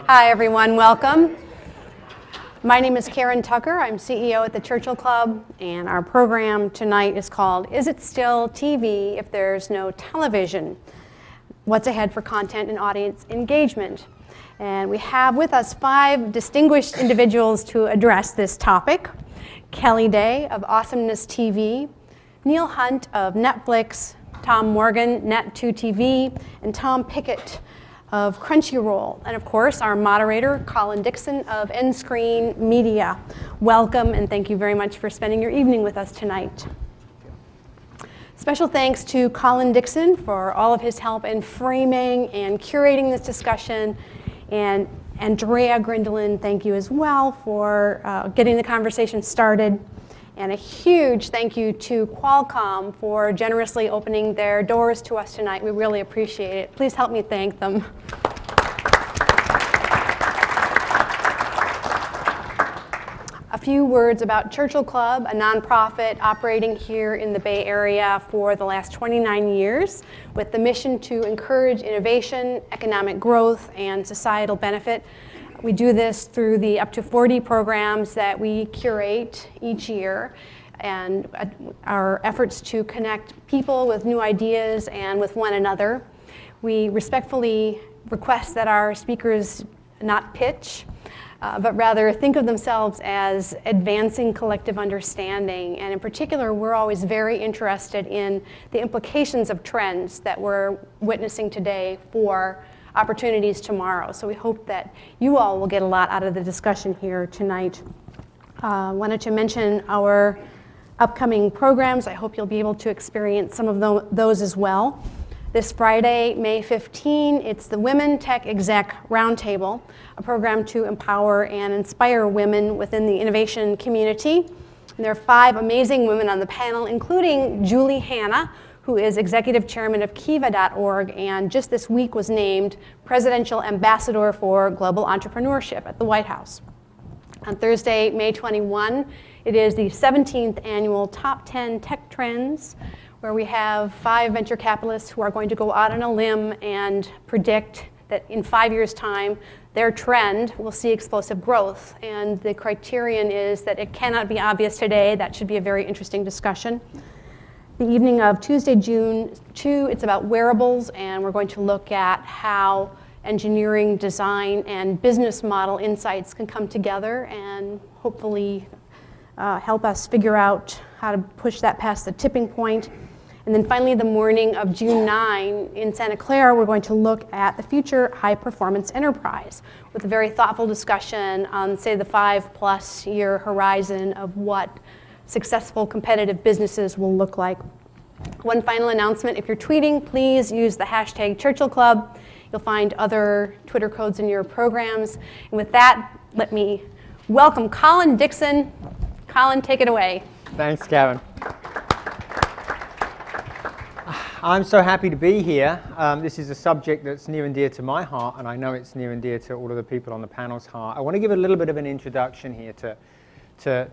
Hi, everyone. Welcome. My name is Karen Tucker. I'm CEO at the Churchill Club, and our program tonight is called Is It Still TV If There's No Television? What's ahead for content and audience engagement? And we have with us 5 distinguished individuals to address this topic. Kelly Day of AwesomenessTV, Neil Hunt of Netflix, Tom Morgan, Net2TV, and Tom Pickett of Crunchyroll, and of course our moderator, Colin Dixon of nScreenMedia. Welcome, and thank you very much for spending your evening with us tonight. Special thanks to Colin Dixon for all of his help in framing and curating this discussion, and Andrea Grindelin, thank you as well for getting the conversation started. And a huge thank you to Qualcomm for generously opening their doors to us tonight. We really appreciate it. Please help me thank them. A few words about Churchill Club, a nonprofit operating here in the Bay Area for the last 29 years with the mission to encourage innovation, economic growth, and societal benefit. We do this through the up to 40 programs that we curate each year, and our efforts to connect people with new ideas and with one another. We respectfully request that our speakers not pitch, but rather think of themselves as advancing collective understanding. And in particular, we're always very interested in the implications of trends that we're witnessing today for opportunities tomorrow. So we hope that you all will get a lot out of the discussion here tonight. Wanted to mention our upcoming programs. I hope you'll be able to experience some of those as well. This Friday, May 15, it's the Women Tech Exec Roundtable, a program to empower and inspire women within the innovation community. And there are 5 amazing women on the panel, including Julie Hanna, who is executive chairman of Kiva.org, and just this week was named Presidential Ambassador for Global Entrepreneurship at the White House. On Thursday, May 21, it is the 17th annual Top 10 Tech Trends, where we have 5 venture capitalists who are going to go out on a limb and predict that in 5 years' time, their trend will see explosive growth. And the criterion is that it cannot be obvious today. That should be a very interesting discussion. The evening of Tuesday, June 2, it's about wearables, and we're going to look at how engineering, design, and business model insights can come together and hopefully help us figure out how to push that past the tipping point. And then finally, the morning of June 9 in Santa Clara, we're going to look at the future high-performance enterprise with a very thoughtful discussion on, say, the 5+ year horizon of what successful competitive businesses will look like. One final announcement, if you're tweeting, please use the hashtag Churchill Club. You'll find other Twitter codes in your programs. And with that, let me welcome Colin Dixon. Colin, take it away. Thanks, Karen. I'm so happy to be here. This is a subject that's near and dear to my heart, and I know it's near and dear to all of the people on the panel's heart. I want to give a little bit of an introduction here to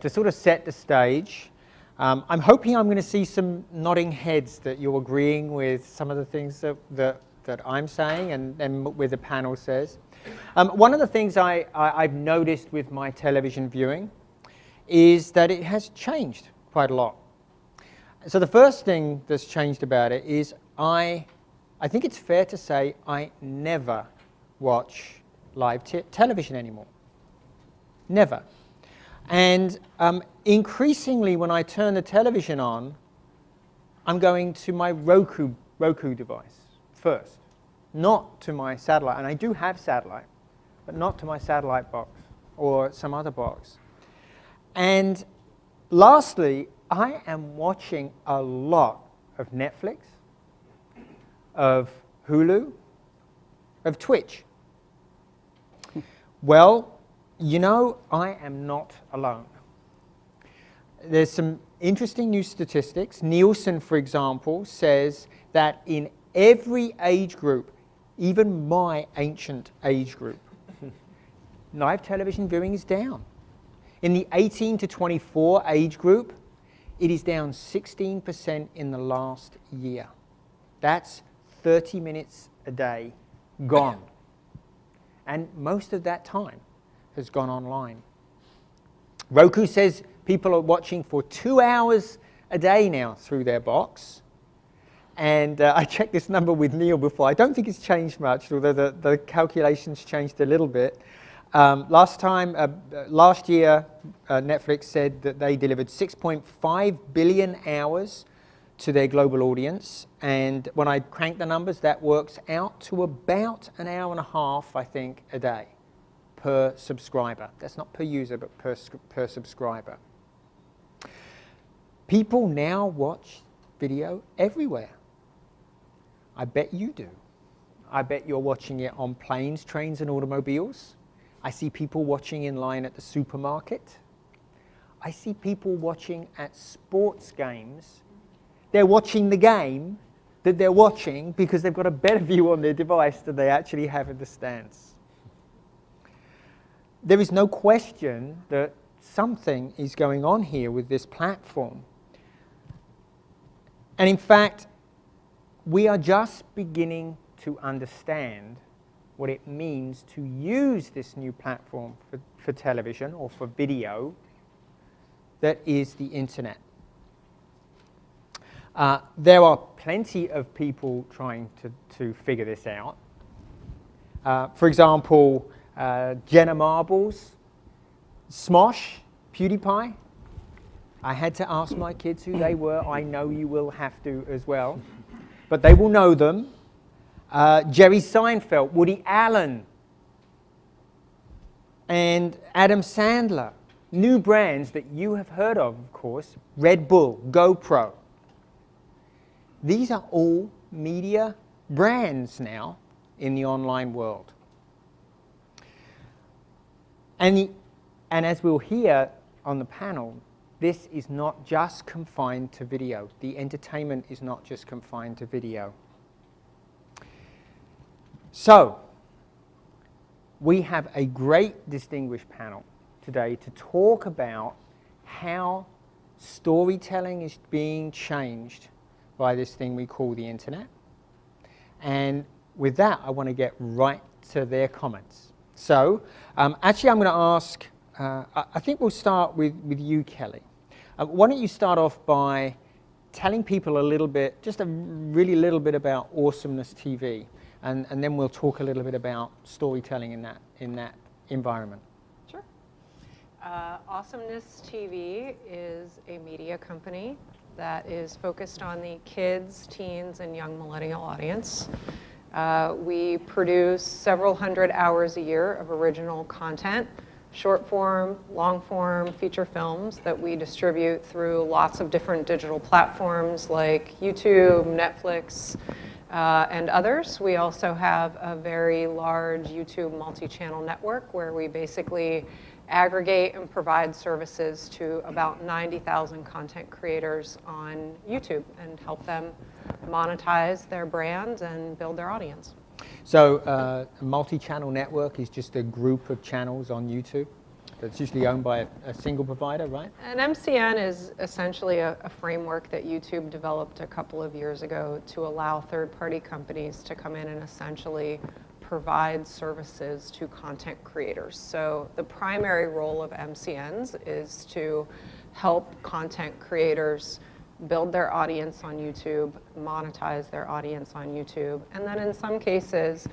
sort of set the stage. I'm hoping I'm going to see some nodding heads that you're agreeing with some of the things that I'm saying and with the panel says. One of the things I've noticed with my television viewing is that it has changed quite a lot. So the first thing that's changed about it is I think it's fair to say I never watch live television anymore. Never. And increasingly, when I turn the television on, I'm going to my Roku device first, not to my satellite. And I do have satellite, but not to my satellite box or some other box. And lastly, I am watching a lot of Netflix, of Hulu, of Twitch. Well, you know, I am not alone. There's some interesting new statistics. Nielsen, for example, says that in every age group, even my ancient age group, live television viewing is down. In the 18 to 24 age group, it is down 16% in the last year. That's 30 minutes a day gone. And most of that time has gone online. Roku says people are watching for 2 hours a day now through their box. And I checked this number with Neil before. I don't think it's changed much, although the calculations changed a little bit. Last year, Netflix said that they delivered 6.5 billion hours to their global audience. And when I crank the numbers, that works out to about an hour and a half, I think, a day per subscriber. That's not per user, but per subscriber. People now watch video everywhere. I bet you do. I bet you're watching it on planes, trains, and automobiles. I see people watching in line at the supermarket. I see people watching at sports games. They're watching the game that they're watching because they've got a better view on their device than they actually have in the stands. There is no question that something is going on here with this platform. And in fact, we are just beginning to understand what it means to use this new platform for television or for video that is the internet. There are plenty of people trying to figure this out. For example, Jenna Marbles, Smosh, PewDiePie. I had to ask my kids who they were. I know you will have to as well. But they will know them. Jerry Seinfeld, Woody Allen, and Adam Sandler. New brands that you have heard of course. Red Bull, GoPro. These are all media brands now in the online world. And as we'll hear on the panel, this is not just confined to video. The entertainment is not just confined to video. So, we have a great distinguished panel today to talk about how storytelling is being changed by this thing we call the internet. And with that, I want to get right to their comments. So, actually I'm going to ask, I think we'll start with you, Kelly. Why don't you start off by telling people a little bit, just a really little bit about AwesomenessTV, and then we'll talk a little bit about storytelling in that environment. Sure. AwesomenessTV is a media company that is focused on the kids, teens, and young millennial audience. We produce several hundred hours a year of original content, short form, long form, feature films that we distribute through lots of different digital platforms like YouTube, Netflix, and others. We also have a very large YouTube multi-channel network where we basically aggregate and provide services to about 90,000 content creators on YouTube and help them monetize their brands and build their audience. So a multi-channel network is just a group of channels on YouTube that's usually owned by a single provider, right? An MCN is essentially a framework that YouTube developed a couple of years ago to allow third-party companies to come in and essentially provide services to content creators. So the primary role of MCNs is to help content creators build their audience on YouTube, monetize their audience on YouTube, and then in some cases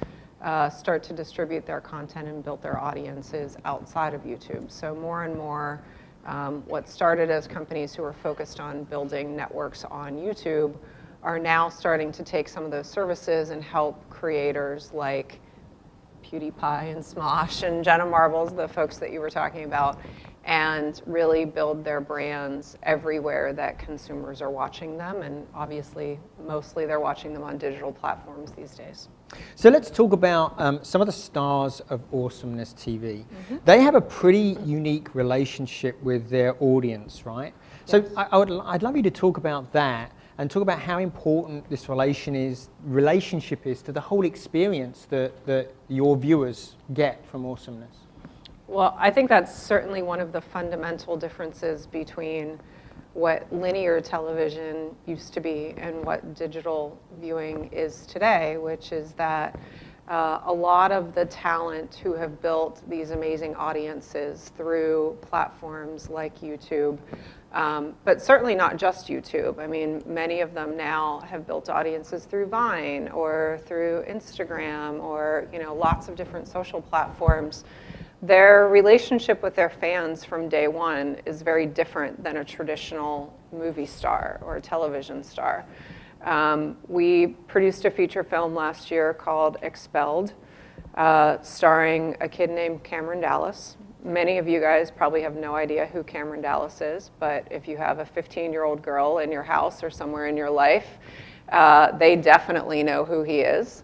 start to distribute their content and build their audiences outside of YouTube. So more and more what started as companies who were focused on building networks on YouTube are now starting to take some of those services and help creators like PewDiePie and Smosh and Jenna Marbles, the folks that you were talking about, and really build their brands everywhere that consumers are watching them. And obviously, mostly they're watching them on digital platforms these days. So let's talk about some of the stars of AwesomenessTV. Mm-hmm. They have a pretty unique relationship with their audience, right? Yes. So I'd love you to talk about that and talk about how important this relationship is to the whole experience that your viewers get from Awesomeness. Well, I think that's certainly one of the fundamental differences between what linear television used to be and what digital viewing is today, which is that a lot of the talent who have built these amazing audiences through platforms like YouTube, but certainly not just YouTube. I mean, many of them now have built audiences through Vine or through Instagram or, you know, lots of different social platforms. Their relationship with their fans from day one is very different than a traditional movie star or a television star. We produced a feature film last year called Expelled, starring a kid named Cameron Dallas. Many of you guys probably have no idea who Cameron Dallas is, but if you have a 15-year-old girl in your house or somewhere in your life, they definitely know who he is.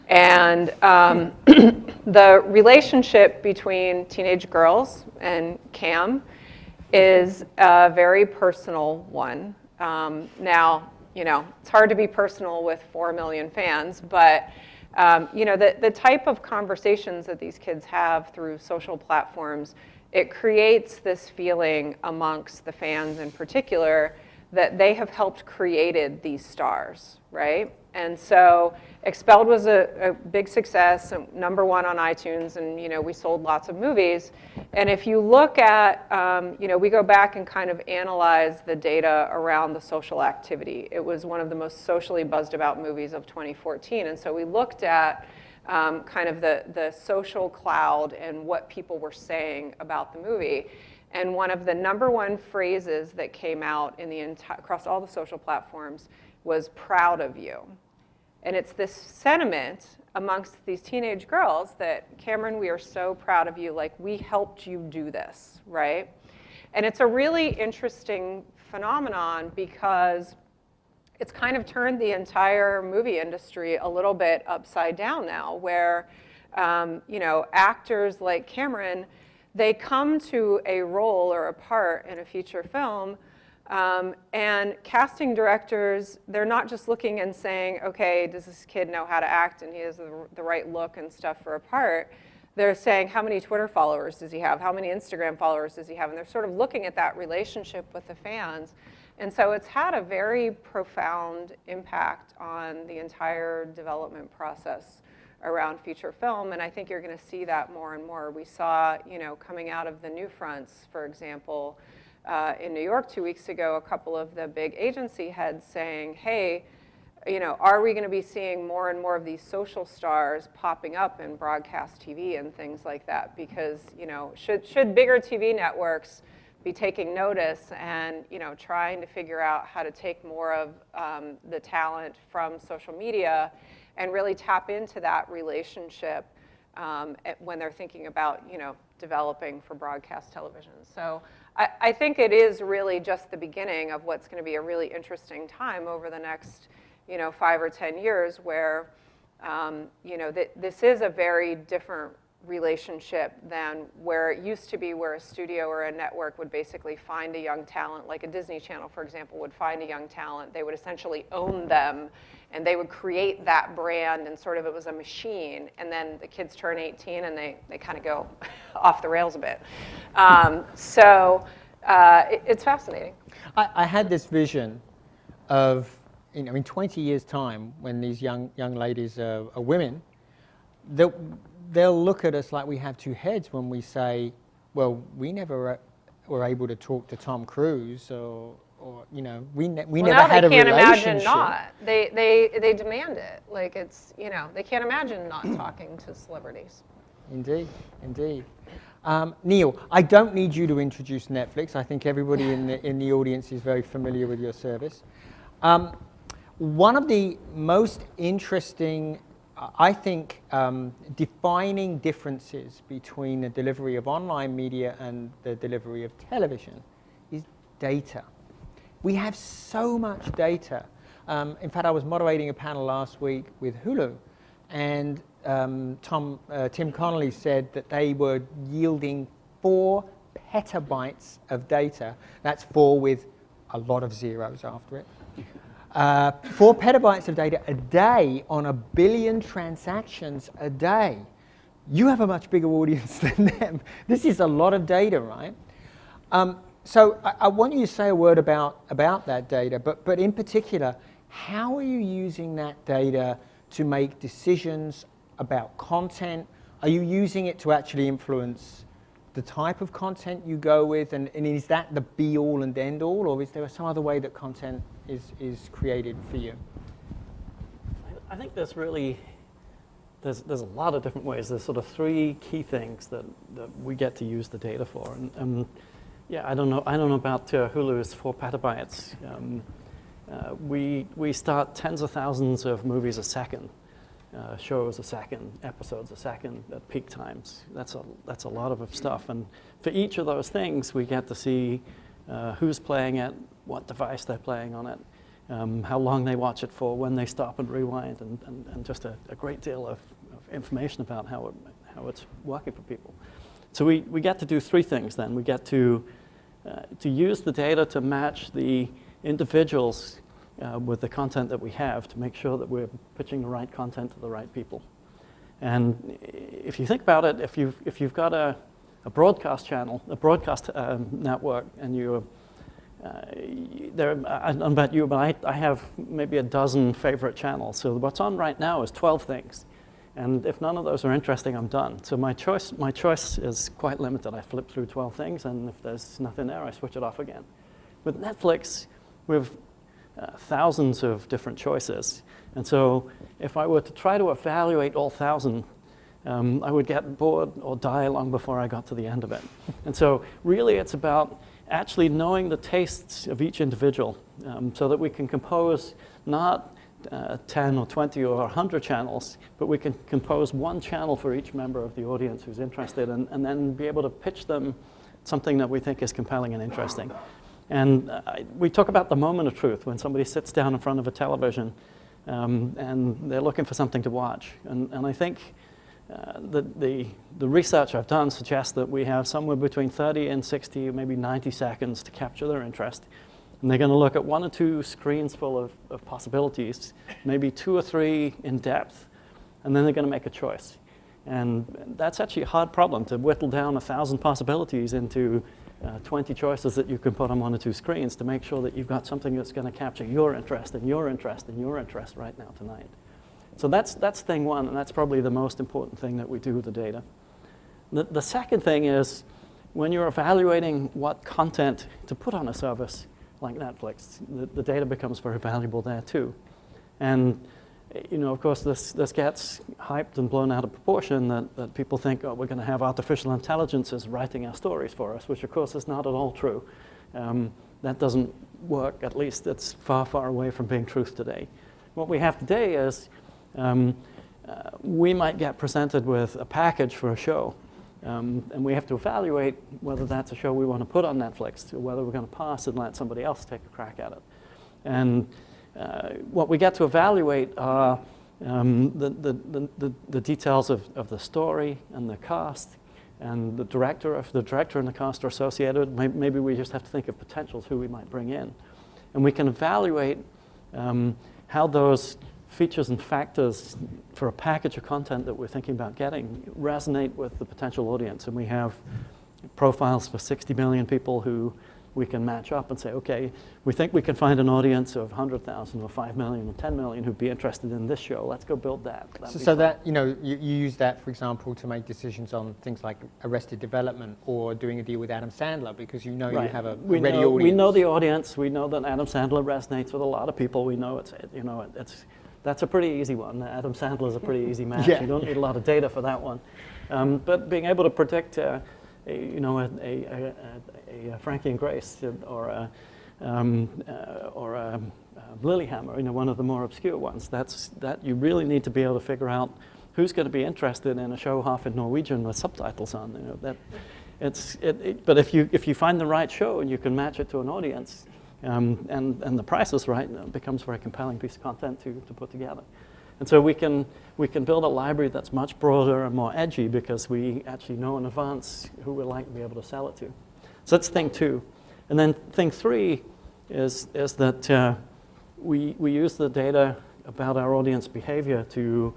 And the relationship between teenage girls and Cam is a very personal one. Now, you know, it's hard to be personal with 4 million fans, but you know, the type of conversations that these kids have through social platforms, it creates this feeling amongst the fans in particular that they have helped created these stars, right? And so Expelled was a big success, #1 on iTunes, and you know, we sold lots of movies. And if you look at, you know, we go back and kind of analyze the data around the social activity. It was one of the most socially buzzed about movies of 2014. And so we looked at kind of the social cloud and what people were saying about the movie. And one of the #1 phrases that came out in the across all the social platforms was "proud of you." And it's this sentiment amongst these teenage girls that, Cameron, we are so proud of you, like we helped you do this, right? And it's a really interesting phenomenon because it's kind of turned the entire movie industry a little bit upside down now, where you know, actors like Cameron, they come to a role or a part in a feature film, and casting directors, they're not just looking and saying, okay, does this kid know how to act and he has the right look and stuff for a part? They're saying, how many Twitter followers does he have? How many Instagram followers does he have? And they're sort of looking at that relationship with the fans. And so it's had a very profound impact on the entire development process around feature film, and I think you're going to see that more and more. We saw, you know, coming out of the New Fronts, for example, in New York 2 weeks ago, a couple of the big agency heads saying, hey, you know, are we going to be seeing more and more of these social stars popping up in broadcast TV and things like that? Because, you know, should bigger TV networks be taking notice and, you know, trying to figure out how to take more of the talent from social media and really tap into that relationship when they're thinking about, you know, developing for broadcast television. So I think it is really just the beginning of what's going to be a really interesting time over the next, you know, 5 or 10 years where, you know, this is a very different relationship than where it used to be, where a studio or a network would basically find a young talent, like a Disney Channel, for example, would find a young talent. They would essentially own them, and they would create that brand, and sort of it was a machine. And then the kids turn 18, and they kind of go off the rails a bit. It's fascinating. I had this vision of, you know, in 20 years' time, when these young ladies are women, they'll look at us like we have two heads when we say, well, we never were able to talk to Tom Cruise, or you know, we never had a relationship. Well, now they can't imagine not. They demand it. Like, it's, you know, they can't imagine not talking to celebrities. Indeed, indeed. Neil, I don't need you to introduce Netflix. I think everybody in the audience is very familiar with your service. One of the most interesting, I think, defining differences between the delivery of online media and the delivery of television is data. We have so much data. In fact, I was moderating a panel last week with Hulu, and Tim Connolly said that they were yielding 4 petabytes of data. That's 4 with a lot of zeros after it. 4 petabytes of data a day on 1 billion transactions a day. You have a much bigger audience than them. This is a lot of data, right? So I want you to say a word about that data, but in particular, how are you using that data to make decisions about content? Are you using it to actually influence the type of content you go with, and is that the be-all and end-all, or is there some other way that content is created for you? I think there's a lot of different ways. There's sort of three key things that we get to use the data for. And yeah, I don't know about Hulu's 4 petabytes. We start tens of thousands of movies a second, shows a second, episodes a second at peak times. That's a lot of stuff. And for each of those things, we get to see who's playing it, what device they're playing on it, how long they watch it for, when they stop and rewind, and just a great deal of information about how it's working for people. So we get to do three things then. We get to use the data to match the individuals with the content that we have to make sure that we're pitching the right content to the right people. And if you think about it, if you've got a broadcast channel, a broadcast network, and I don't know about you, but I have maybe a dozen favorite channels. So what's on right now is 12 things. And if none of those are interesting, I'm done. So my choice is quite limited. I flip through 12 things, and if there's nothing there, I switch it off again. With Netflix, we have thousands of different choices. And so if I were to try to evaluate all 1,000, I would get bored or die long before I got to the end of it. And so really it's about actually knowing the tastes of each individual so that we can compose not 10 or 20 or 100 channels, but we can compose one channel for each member of the audience who's interested, and then be able to pitch them something that we think is compelling and interesting. And we talk about the moment of truth when somebody sits down in front of a television and they're looking for something to watch. And I think the research I've done suggests that we have somewhere between 30 and 60, maybe 90 seconds to capture their interest. And they're going to look at 1 or 2 screens full of possibilities, maybe 2 or 3 in depth, and then they're going to make a choice. And that's actually a hard problem, to whittle down 1,000 possibilities into 20 choices that you can put on 1 or 2 screens to make sure that you've got something that's going to capture your interest and your interest and your interest right now tonight. So that's thing one, and that's probably the most important thing that we do with the data. The second thing is, when you're evaluating what content to put on a service like Netflix, the data becomes very valuable there too. And of course, this gets hyped and blown out of proportion that people think, oh, we're going to have artificial intelligences writing our stories for us, which of course is not at all true. That doesn't work, at least it's far, far away from being truth today. What we have today is we might get presented with a package for a show, and we have to evaluate whether that's a show we want to put on Netflix, or whether we're going to pass and let somebody else take a crack at it. And what we get to evaluate are the details of the story and the cast, and the director. If the director and the cast are associated, maybe we just have to think of potentials who we might bring in. And we can evaluate how those features and factors for a package of content that we're thinking about getting resonate with the potential audience. And we have profiles for 60 million people who we can match up and say, okay, we think we can find an audience of 100,000 or 5 million or 10 million who'd be interested in this show. Let's go build that. So that, you use that, for example, to make decisions on things like Arrested Development or doing a deal with Adam Sandler, because you have a ready audience. We know the audience. We know that Adam Sandler resonates with a lot of people. We know that's a pretty easy one. Adam Sandler is a pretty easy match. Yeah. You don't need a lot of data for that one. But being able to predict a Frankie and Grace or a Lilyhammer, one of the more obscure ones, that you really need to be able to figure out who's going to be interested in a show half in Norwegian with subtitles on. But if you find the right show and you can match it to an audience, and the price is right, it becomes a very compelling piece of content to put together. And so we can build a library that's much broader and more edgy because we actually know in advance who we'd like to be able to sell it to. So that's thing 2. And then thing 3 is that we use the data about our audience behavior to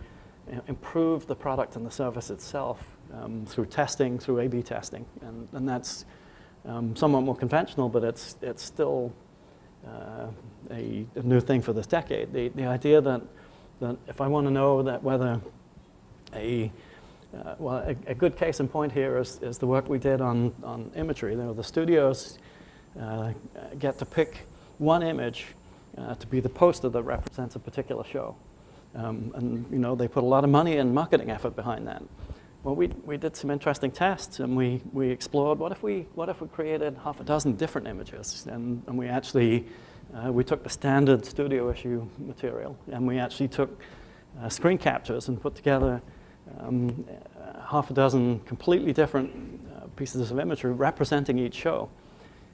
improve the product and the service itself through testing, through A/B testing. And that's somewhat more conventional, but it's still a new thing for this decade. The idea that if I want to know that whether a good case in point here is the work we did on imagery. You know, the studios get to pick one image to be the poster that represents a particular show. And you know, they put a lot of money and marketing effort behind that. Well, we did some interesting tests, and we explored what if we created half a dozen different images, and we actually we took the standard studio issue material, and we actually took screen captures and put together half a dozen completely different pieces of imagery representing each show.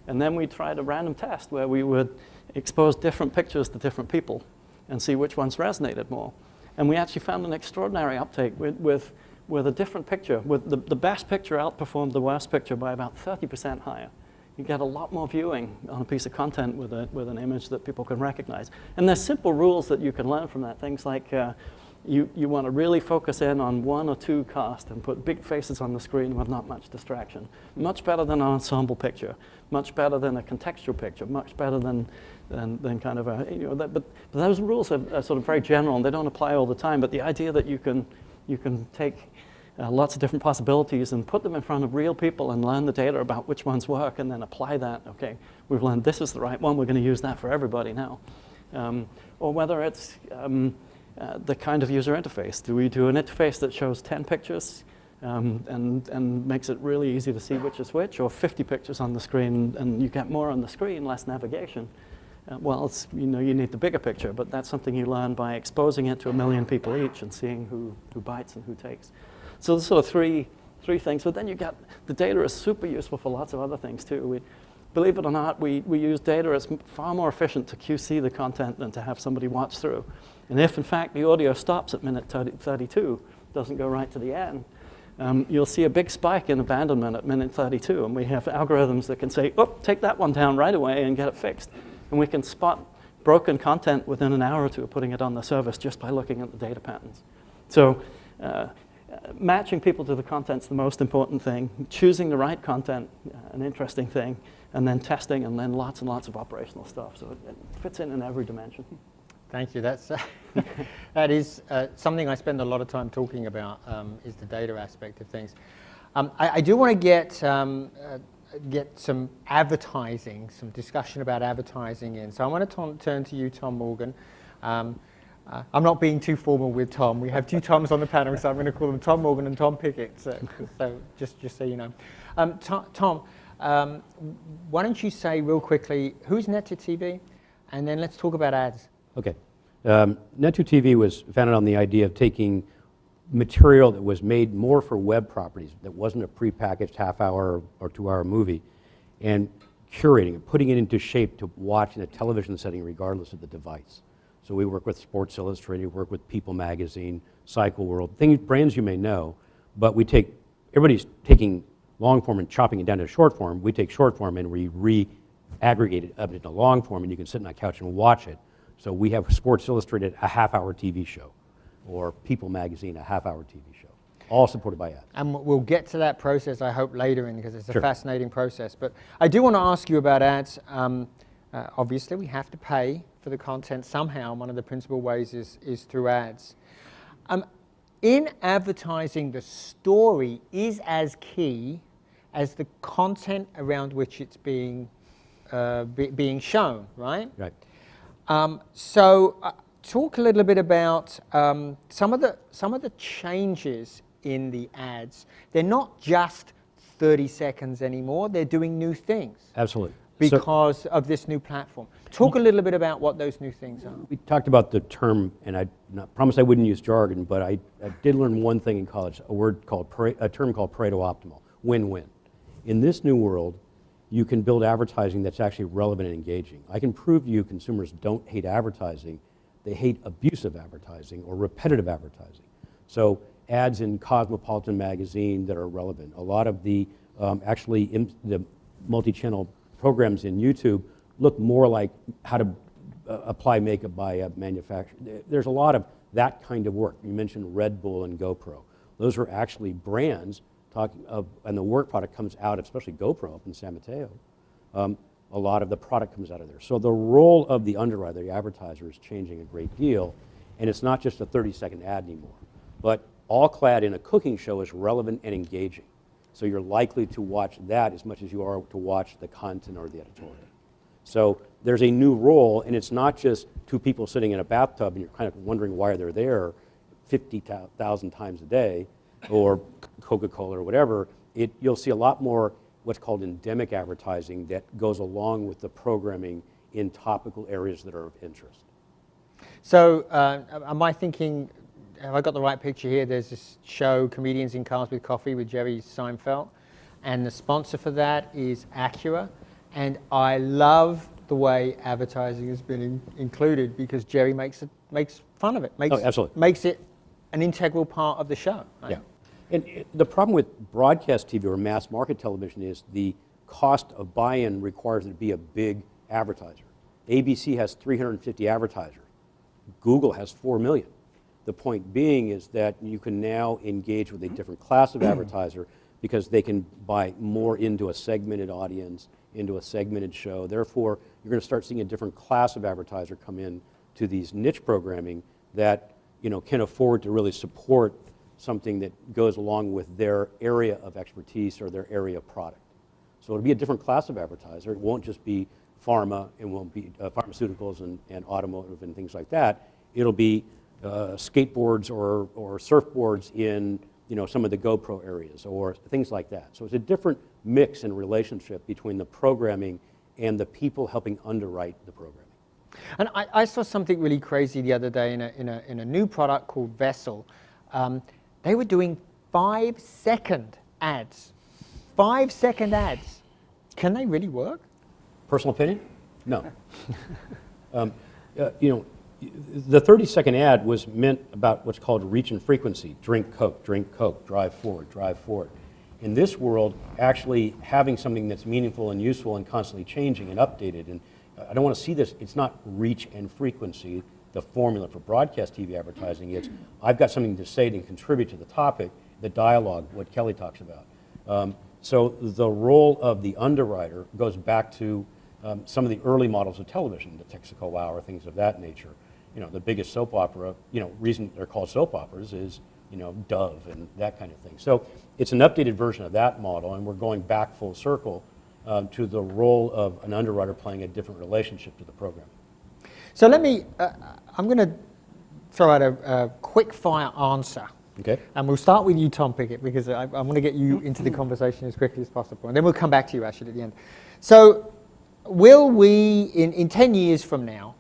And then we tried a random test where we would expose different pictures to different people and see which ones resonated more. And we actually found an extraordinary uptake with a different picture. With the best picture outperformed the worst picture by about 30% higher. You get a lot more viewing on a piece of content with an image that people can recognize. And there's simple rules that you can learn from that. Things like you want to really focus in on one or two cast and put big faces on the screen with not much distraction. Much better than an ensemble picture. Much better than a contextual picture. Much better than kind of a, you know, but those rules are sort of very general and they don't apply all the time. But the idea that you can take lots of different possibilities and put them in front of real people and learn the data about which ones work and then apply that. Okay, we've learned this is the right one. We're going to use that for everybody now. Or whether it's the kind of user interface. Do we do an interface that shows 10 pictures and makes it really easy to see which is which, or 50 pictures on the screen and you get more on the screen, less navigation? Well, it's, you know, you need the bigger picture, but that's something you learn by exposing it to 1 million people each and seeing who bites and who takes. So there's sort of three things, but then you got, the data is super useful for lots of other things too. Believe it or not, we use data. It's far more efficient to QC the content than to have somebody watch through. And if, in fact, the audio stops at minute 32, doesn't go right to the end, you'll see a big spike in abandonment at minute 32. And we have algorithms that can say, oh, take that one down right away and get it fixed. And we can spot broken content within an hour or two of putting it on the service just by looking at the data patterns. So matching people to the content's the most important thing. Choosing the right content, an interesting thing, and then testing, and then lots and lots of operational stuff. So it fits in every dimension. Thank you. That is something I spend a lot of time talking about, is the data aspect of things. I do want to get some advertising, some discussion about advertising in. So I want to turn to you, Tom Morgan. I'm not being too formal with Tom. We have two Toms on the panel, so I'm going to call them Tom Morgan and Tom Pickett. So just so you know. Tom, why don't you say real quickly, who's Net2TV? And then let's talk about ads. Okay. Net2TV was founded on the idea of taking material that was made more for web properties, that wasn't a prepackaged half-hour or 2-hour movie, and curating it, putting it into shape to watch in a television setting regardless of the device. So we work with Sports Illustrated, we work with People Magazine, Cycle World, brands you may know, but we take, everybody's taking long form and chopping it down to short form. We take short form and we re-aggregate it up into long form, and you can sit on a couch and watch it. So we have Sports Illustrated, a half-hour TV show, or People Magazine, a half-hour TV show, all supported by ads. And we'll get to that process, I hope, later in, because it's a fascinating process. But I do want to ask you about ads. Obviously, we have to pay for the content somehow. One of the principal ways is through ads. In advertising, the story is as key as the content around which it's being shown, right? Right. Talk a little bit about some of the changes in the ads. They're not just 30 seconds anymore. They're doing new things. Absolutely. Because of this new platform. Talk a little bit about what those new things are. We talked about the term, and I promised I wouldn't use jargon, but I did learn one thing in college, a term called Pareto optimal, win-win. In this new world, you can build advertising that's actually relevant and engaging. I can prove to you consumers don't hate advertising, they hate abusive advertising or repetitive advertising. So ads in Cosmopolitan magazine that are relevant. A lot of the the multi-channel programs in YouTube look more like how to apply makeup by a manufacturer. There's a lot of that kind of work. You mentioned Red Bull and GoPro. Those are actually brands and the work product comes out, especially GoPro up in San Mateo. A lot of the product comes out of there. So the role of the underwriter, the advertiser, is changing a great deal, and it's not just a 30-second ad anymore. But all clad in a cooking show is relevant and engaging. So you're likely to watch that as much as you are to watch the content or the editorial. So there's a new role, and it's not just two people sitting in a bathtub and you're kind of wondering why they're there 50,000 times a day, or Coca-Cola or whatever. You'll see a lot more what's called endemic advertising that goes along with the programming in topical areas that are of interest. So am I thinking, have I got the right picture here? There's this show, Comedians in Cars with Coffee, with Jerry Seinfeld, and the sponsor for that is Acura. And I love the way advertising has been included, because Jerry makes fun of it, absolutely. Makes it an integral part of the show. Right? Yeah. And the problem with broadcast TV or mass market television is the cost of buy-in requires it to be a big advertiser. ABC has 350 advertisers. Google has 4 million. The point being is that you can now engage with a different class of advertiser because they can buy more into a segmented audience, into a segmented show. Therefore, you're going to start seeing a different class of advertiser come in to these niche programming that can afford to really support something that goes along with their area of expertise or their area of product. So it'll be a different class of advertiser. It won't just be pharma, it won't be pharmaceuticals and automotive and things like that. It'll be skateboards or surfboards in some of the GoPro areas or things like that. So it's a different mix and relationship between the programming and the people helping underwrite the programming. And I saw something really crazy the other day in a new product called Vessel. They were doing 5-second ads. 5-second ads. Can they really work? Personal opinion? No. The 30-second ad was meant about what's called reach and frequency. Drink Coke, drive forward, drive forward. In this world, actually having something that's meaningful and useful and constantly changing and updated, and I don't want to see this, it's not reach and frequency, the formula for broadcast TV advertising. It's, I've got something to say to contribute to the topic, the dialogue, what Kelly talks about. So the role of the underwriter goes back to some of the early models of television, the Texaco Hour, things of that nature. The biggest soap opera, reason they're called soap operas is, Dove and that kind of thing. So it's an updated version of that model, and we're going back full circle to the role of an underwriter playing a different relationship to the program. So let me, I'm going to throw out a quick fire answer. Okay. And we'll start with you, Tom Pickett, because I want to get you into the conversation as quickly as possible. And then we'll come back to you, actually, at the end. So will we, in 10 years from now,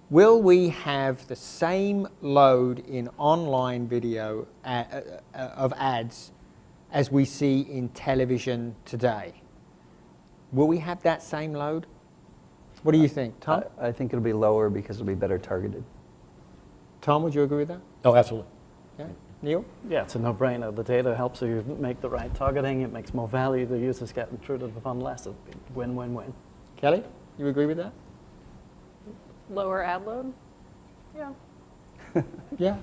will we have the same load in online video of ads as we see in television today? Will we have that same load? What do you think, Tom? I think it'll be lower because it'll be better targeted. Tom, would you agree with that? Oh, absolutely. Yeah. Neil? Yeah, it's a no-brainer. The data helps you make the right targeting. It makes more value. The users get intruded upon less. Win-win-win. Kelly, you agree with that? Lower ad load? Yeah. Yeah.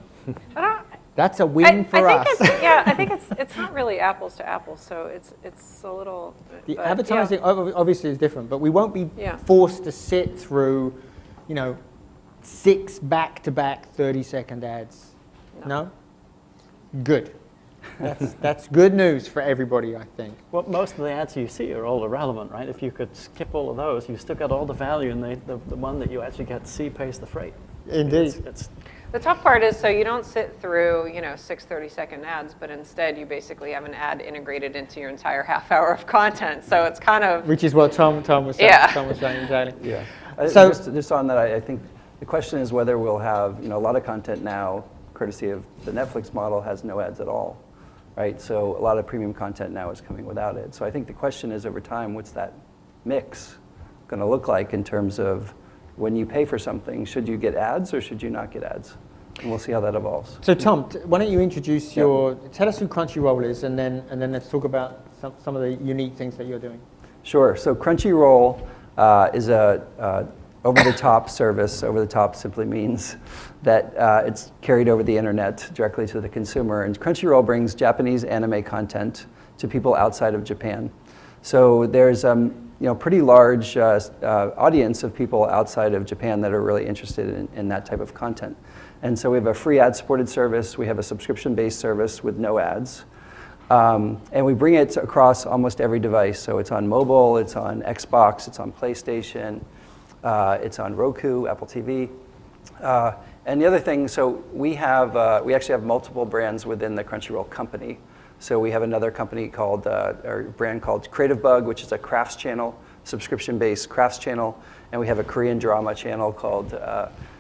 I don't, That's a win for us. I think it's not really apples to apples, so it's a little. The advertising obviously is different, but we won't be forced to sit through, 6 back-to-back 30-second ads. No? Good. That's good news for everybody, I think. Well, most of the ads you see are all irrelevant, right? If you could skip all of those, you still got all the value, and the one that you actually get to see pays the freight. Indeed. The tough part is, so you don't sit through, 6 30-second ads, but instead you basically have an ad integrated into your entire half hour of content. So it's kind of... Which is what Tom was saying. Yeah. Tom was saying, exactly. Yeah. So just on that, I think the question is whether we'll have, a lot of content now, courtesy of the Netflix model, has no ads at all, right? So a lot of premium content now is coming without it. So I think the question is, over time, what's that mix going to look like in terms of when you pay for something, should you get ads or should you not get ads? And we'll see how that evolves. So Tom, why don't you introduce tell us who Crunchyroll is, and then let's talk about some of the unique things that you're doing. Sure. So Crunchyroll is a over-the-top service. Over-the-top simply means that it's carried over the internet directly to the consumer. And Crunchyroll brings Japanese anime content to people outside of Japan. So there's pretty large audience of people outside of Japan that are really interested in that type of content. And so we have a free ad-supported service. We have a subscription-based service with no ads. And we bring it across almost every device. So it's on mobile, it's on Xbox, it's on PlayStation, it's on Roku, Apple TV. And the other thing, so we actually have multiple brands within the Crunchyroll company. So we have another company called, or brand called Creative Bug, which is a crafts channel, subscription-based crafts channel. And we have a Korean drama channel called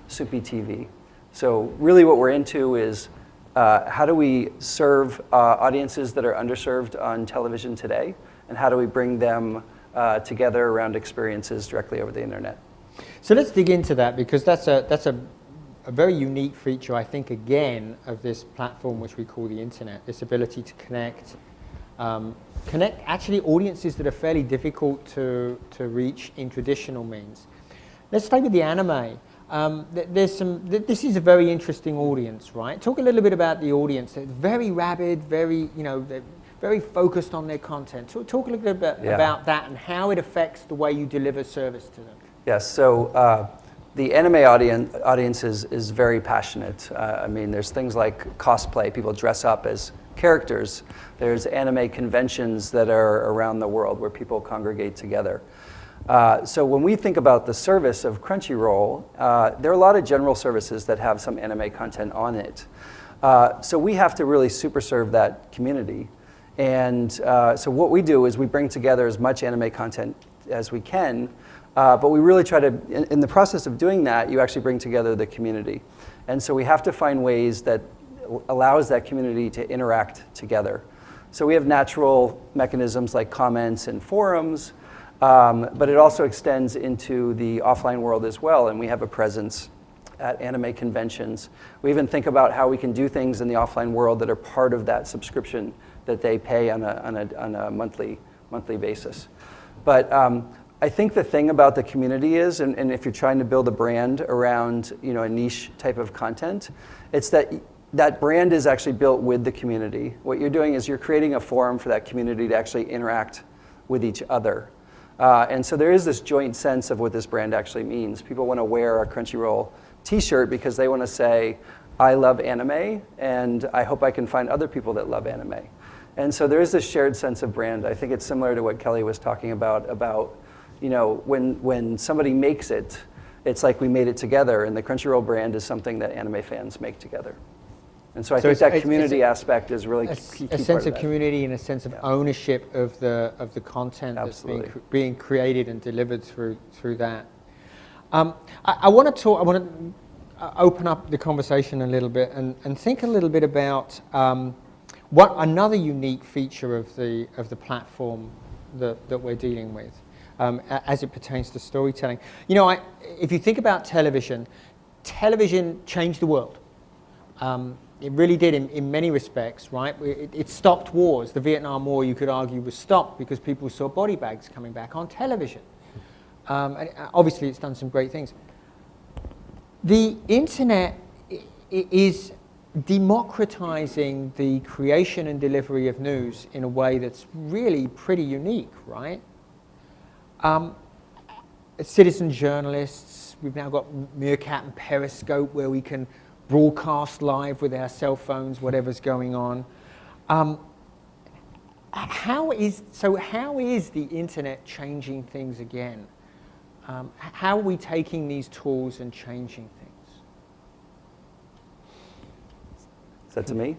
Soupy TV. So really what we're into is how do we serve audiences that are underserved on television today? And how do we bring them together around experiences directly over the internet? So let's dig into that, because that's a very unique feature, I think, again, of this platform which we call the internet, this ability to connect actually audiences that are fairly difficult to reach in traditional means. Let's stay with the anime. This is a very interesting audience, right? Talk a little bit about the audience. They're very rabid, they're very focused on their content. Talk a little bit about that and how it affects the way you deliver service to them. Yes, so the anime audience is very passionate. I mean, there's things like cosplay. People dress up as characters. There's anime conventions that are around the world where people congregate together. So when we think about the service of Crunchyroll, there are a lot of general services that have some anime content on it. So we have to really super serve that community. And so what we do is we bring together as much anime content as we can, but we really try to, in the process of doing that, you actually bring together the community. And so we have to find ways that allows that community to interact together. So we have natural mechanisms like comments and forums, but it also extends into the offline world as well, and we have a presence at anime conventions. We even think about how we can do things in the offline world that are part of that subscription that they pay on a monthly basis. But I think the thing about the community is, and if you're trying to build a brand around a niche type of content, it's that brand is actually built with the community. What you're doing is you're creating a forum for that community to actually interact with each other. And so there is this joint sense of what this brand actually means. People want to wear a Crunchyroll t-shirt because they want to say, I love anime, and I hope I can find other people that love anime. And so there is this shared sense of brand. I think it's similar to what Kelly was talking about when somebody makes it, it's like we made it together, and the Crunchyroll brand is something that anime fans make together. And so I think that community aspect is really key. A sense of community and a sense of ownership of the content that's being created and delivered through that. I want to open up the conversation a little bit and think a little bit about what another unique feature of the platform that we're dealing with as it pertains to storytelling. If you think about television changed the world. It really did in many respects, right? It stopped wars. The Vietnam War, you could argue, was stopped because people saw body bags coming back on television. And obviously, it's done some great things. The internet is democratizing the creation and delivery of news in a way that's really pretty unique, right? Citizen journalists, we've now got Meerkat and Periscope where we can broadcast live with our cell phones, whatever's going on. How is the internet changing things again? How are we taking these tools and changing things? Is that to me?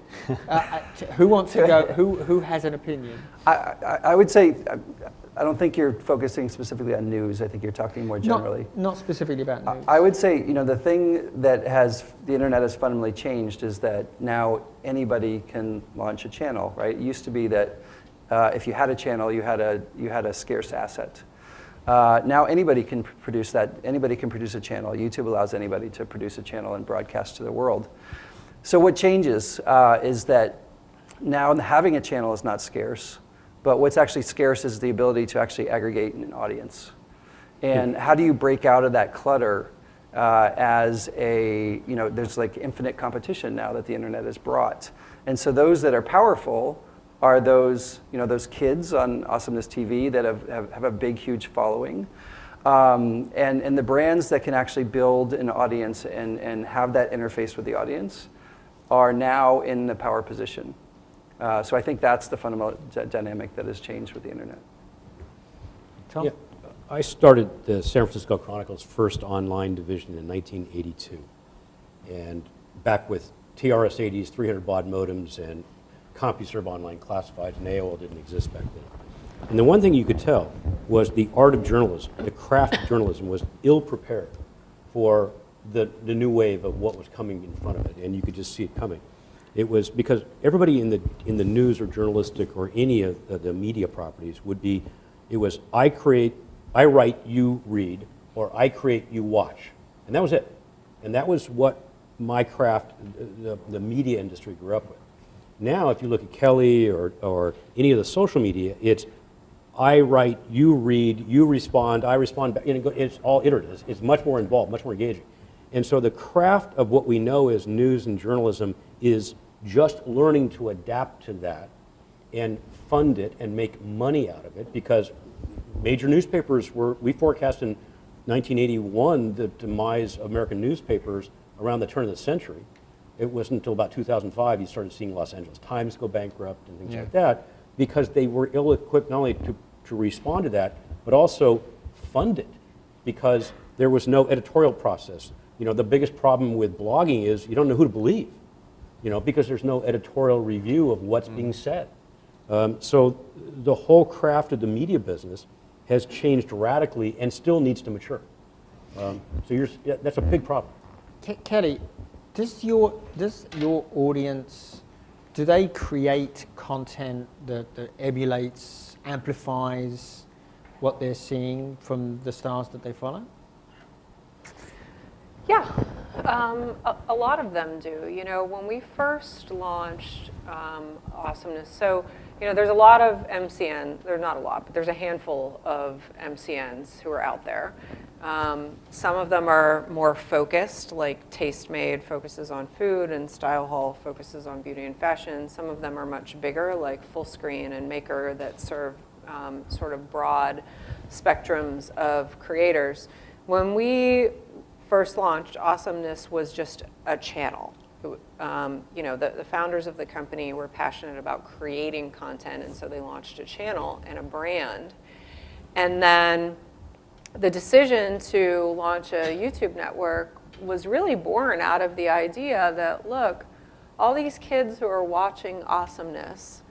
Who wants to go? Who has an opinion? I would say, I don't think you're focusing specifically on news. I think you're talking more generally. Not specifically about news. I would say, the thing that the internet has fundamentally changed is that now anybody can launch a channel, right? It used to be that if you had a channel, you had a scarce asset. Now anybody can produce that. Anybody can produce a channel. YouTube allows anybody to produce a channel and broadcast to the world. So what changes is that now having a channel is not scarce. But what's actually scarce is the ability to actually aggregate an audience. And how do you break out of that clutter there's like infinite competition now that the internet has brought. And so those that are powerful are those kids on AwesomenessTV that have a big, huge following. And the brands that can actually build an audience and have that interface with the audience are now in the power position. So I think that's the fundamental dynamic that has changed with the internet. Tom? Yeah, I started the San Francisco Chronicle's first online division in 1982. And back with TRS-80s, 300 baud modems, and CompuServe online classifieds, and AOL didn't exist back then. And the one thing you could tell was the art of journalism, the craft of journalism was ill-prepared for the new wave of what was coming in front of it, and you could just see it coming. It was because everybody in the news or journalistic or any of the media properties would be, it was I write, you read, or I create, you watch. And that was it. And that was what my craft, the media industry grew up with. Now, if you look at Kelly or any of the social media, it's I write, you read, you respond, I respond back. It's all iterative. It's much more involved, much more engaging. And so the craft of what we know as news and journalism is just learning to adapt to that and fund it and make money out of it, because major newspapers we forecast in 1981 the demise of American newspapers around the turn of the century. It wasn't until about 2005 you started seeing Los Angeles Times go bankrupt and things like that, because they were ill-equipped not only to respond to that, but also fund it, because there was no editorial process. You know, the biggest problem with blogging is you don't know who to believe, you know, because there's no editorial review of what's being said. So the whole craft of the media business has changed radically and still needs to mature. That's a big problem. Kelly, does your audience, do they create content that emulates, amplifies what they're seeing from the stars that they follow? Yeah, a lot of them do. You know, when we first launched Awesomeness, so, you know, there's a lot of MCN, there's not a lot, but there's a handful of MCNs who are out there. Some of them are more focused, like Tastemade focuses on food and Style Hall focuses on beauty and fashion. Some of them are much bigger, like Fullscreen and Maker, that serve sort of broad spectrums of creators. When we first launched, Awesomeness was just a channel. You know, the founders of the company were passionate about creating content, and so they launched a channel and a brand. And then the decision to launch a YouTube network was really born out of the idea that, look, all these kids who are watching Awesomeness,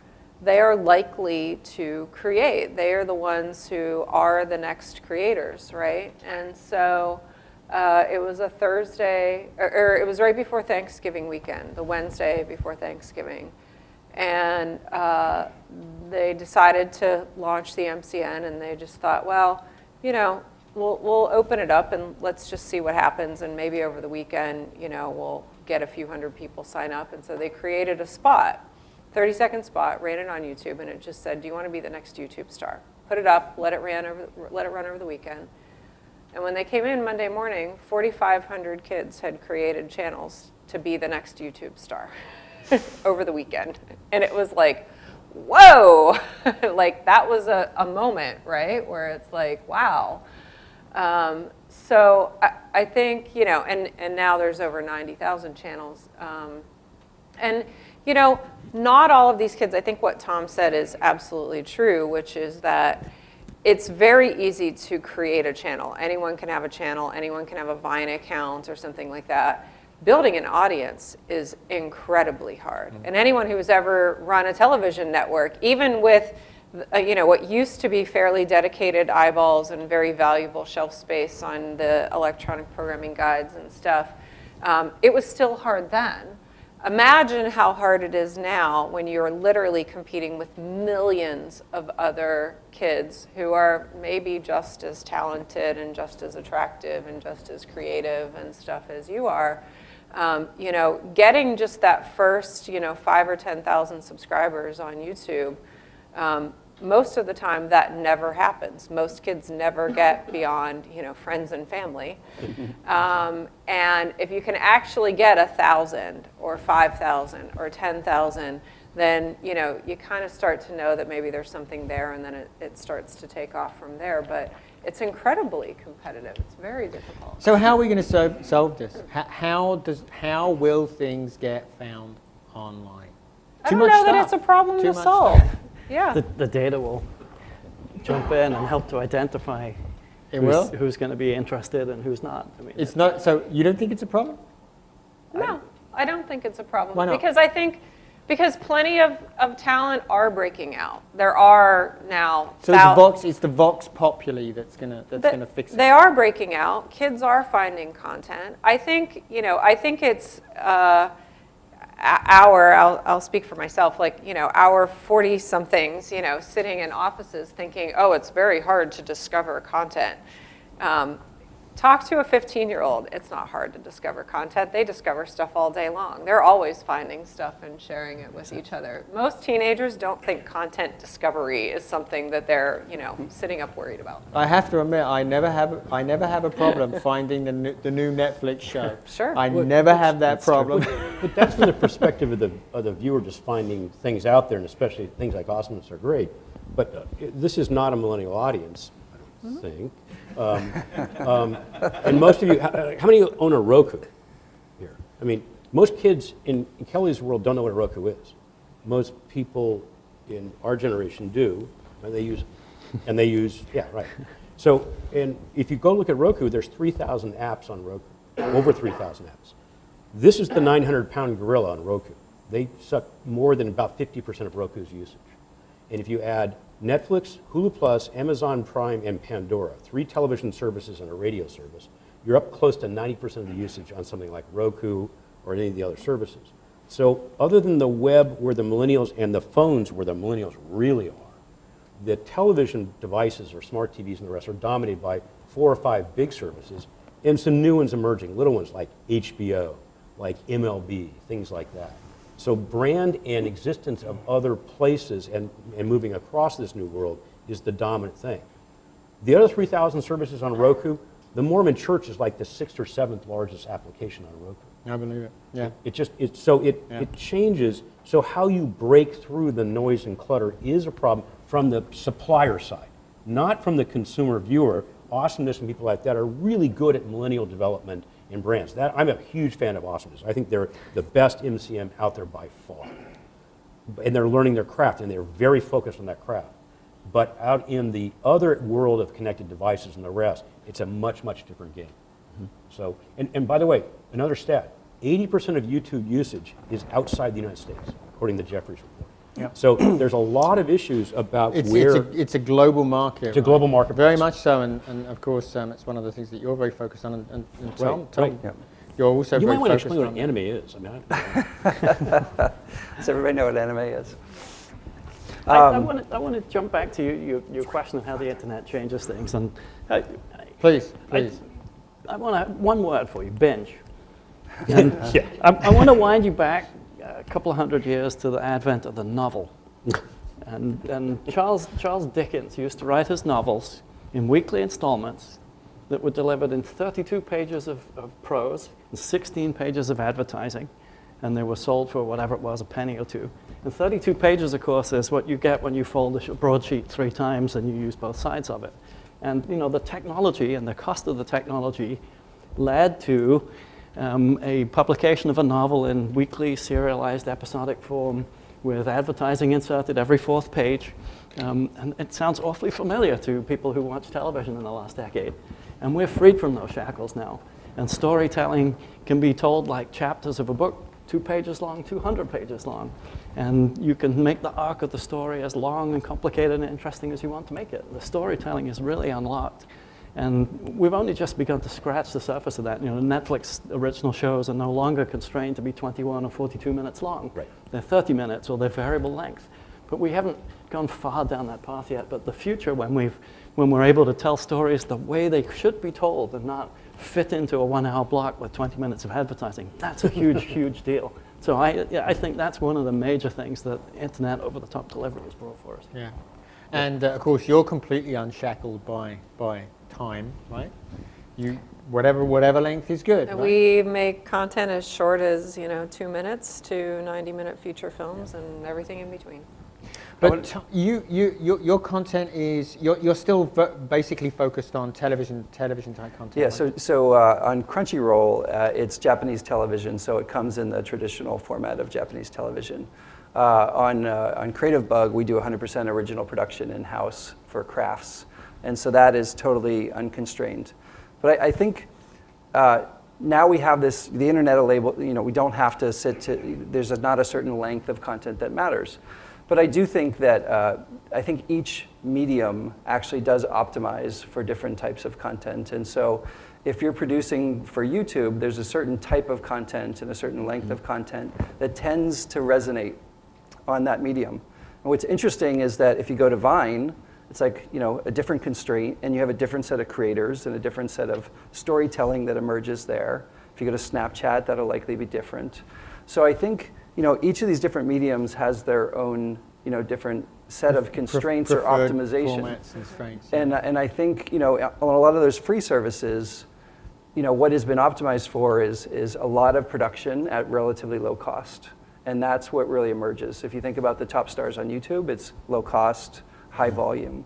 they are likely to create. They are the ones who are the next creators, right? And so it was a Thursday, or it was right before Thanksgiving weekend, the Wednesday before Thanksgiving. And they decided to launch the MCN, and they just thought, well, you know, we'll open it up and let's just see what happens, and maybe over the weekend, you know, we'll get a few hundred people sign up. And so they created a spot, 30-second spot, ran it on YouTube, and it just said, do you want to be the next YouTube star? Put it up, let it run over the weekend. And when they came in Monday morning, 4,500 kids had created channels to be the next YouTube star over the weekend. And it was like, whoa, like that was a moment, right? Where it's like, wow. So I think, you know, and now there's over 90,000 channels. And, you know, not all of these kids, I think what Tom said is absolutely true, which is that it's very easy to create a channel. Anyone can have a channel, anyone can have a Vine account or something like that. Building an audience is incredibly hard. And anyone who's ever run a television network, even with you know, what used to be fairly dedicated eyeballs and very valuable shelf space on the electronic programming guides and stuff, it was still hard then. Imagine how hard it is now when you're literally competing with millions of other kids who are maybe just as talented and just as attractive and just as creative and stuff as you are. You know, getting just that first, you know, 5,000 or 10,000 subscribers on YouTube, most of the time that never happens. Most kids never get beyond, you know, friends and family. And if you can actually get 1,000 or 5,000 or 10,000, then, you know, you kind of start to know that maybe there's something there, and then it starts to take off from there. But it's incredibly competitive. It's very difficult. So how are we going to solve this? How will things get found online? I don't know that it's a problem to solve. Yeah. The data will jump in and help to identify who's going to be interested and who's not. I mean, it's not. So you don't think it's a problem? No, I don't think it's a problem. Why not? Because I think plenty of talent are breaking out. There are now. So it's the Vox Populi that's gonna fix it. They are breaking out. Kids are finding content. I think it's I'll speak for myself, like, our 40-somethings, sitting in offices thinking, oh, it's very hard to discover content. Talk to a 15-year-old. It's not hard to discover content. They discover stuff all day long. They're always finding stuff and sharing it with each other. Most teenagers don't think content discovery is something that they're, sitting up worried about. I have to admit, I never have a problem finding the new Netflix show. Sure. I never have that problem. But that's from the perspective of the viewer just finding things out there, and especially things like Awesomeness are great. But this is not a millennial audience, I don't think. And most of you, how many own a Roku here? I mean, most kids in Kelly's world don't know what a Roku is. Most people in our generation do, and they use, yeah, right. So, and if you go look at Roku, there's 3,000 apps on Roku, over 3,000 apps. This is the 900-pound gorilla on Roku. They suck more than about 50% of Roku's usage. And if you add Netflix, Hulu Plus, Amazon Prime, and Pandora, 3 television services and a radio service, you're up close to 90% of the usage on something like Roku or any of the other services. So other than the web where the millennials and the phones where the millennials really are, the television devices or smart TVs and the rest are dominated by 4 or 5 big services and some new ones emerging, little ones like HBO, like MLB, things like that. So brand and existence of other places and moving across this new world is the dominant thing. The other 3,000 services on Roku, the Mormon Church is like the 6th or 7th largest application on Roku. I believe it. Yeah. It changes. So how you break through the noise and clutter is a problem from the supplier side, not from the consumer viewer. Awesomeness and people like that are really good at millennial development and brands. I'm a huge fan of Awesomeness. I think they're the best MCM out there by far. And they're learning their craft, and they're very focused on that craft. But out in the other world of connected devices and the rest, it's a much, much different game. Mm-hmm. So, and by the way, another stat, 80% of YouTube usage is outside the United States, according to Jeffrey's report. Yep. So there's a lot of issues about it's a global market. It's a global market. Very much so, and of course, it's one of the things that you're very focused on. And Tom, Yep. You're also you very might want to focused explain on what anime is. I mean, does everybody know what anime is? I want to jump back to your question of how the internet changes things, and please. I want one word for you: binge. And yeah. I want to wind you back a couple of hundred years to the advent of the novel. And Charles Dickens used to write his novels in weekly installments that were delivered in 32 pages of prose and 16 pages of advertising, and they were sold for whatever it was, a penny or two. And 32 pages, of course, is what you get when you fold the broadsheet 3 times and you use both sides of it. And the technology and the cost of the technology led to a publication of a novel in weekly serialized episodic form with advertising inserted every 4th page. And it sounds awfully familiar to people who watch television in the last decade. And we're freed from those shackles now. And storytelling can be told like chapters of a book, 2 pages long, 200 pages long. And you can make the arc of the story as long and complicated and interesting as you want to make it. The storytelling is really unlocked. And we've only just begun to scratch the surface of that. Netflix original shows are no longer constrained to be 21 or 42 minutes long. Right. They're 30 minutes or they're variable length. But we haven't gone far down that path yet. But the future, when we're able to tell stories the way they should be told and not fit into a 1-hour block with 20 minutes of advertising, that's a huge, huge deal. So I think that's one of the major things that internet over-the-top delivery has brought for us. Yeah. And of course, you're completely unshackled by time, right? Whatever length is good. And right? we make content as short as 2 minutes to 90-minute feature films and everything in between. But your content is, you're still basically focused on television type content. Yeah, right? so on Crunchyroll, it's Japanese television, so it comes in the traditional format of Japanese television. On Creative Bug, we do 100% original production in-house for crafts, and so that is totally unconstrained. But I think now we have this, the internet label, we don't have to there's not a certain length of content that matters. But I do think that, I think each medium actually does optimize for different types of content. And so if you're producing for YouTube, there's a certain type of content and a certain length of content that tends to resonate on that medium. And what's interesting is that if you go to Vine, it's like, a different constraint, and you have a different set of creators and a different set of storytelling that emerges there. If you go to Snapchat, that'll likely be different. So I think, each of these different mediums has their own, different set of constraints or optimization. Formats and strengths. And I think, on a lot of those free services, what has been optimized for is a lot of production at relatively low cost. And that's what really emerges. If you think about the top stars on YouTube, it's low cost, high volume.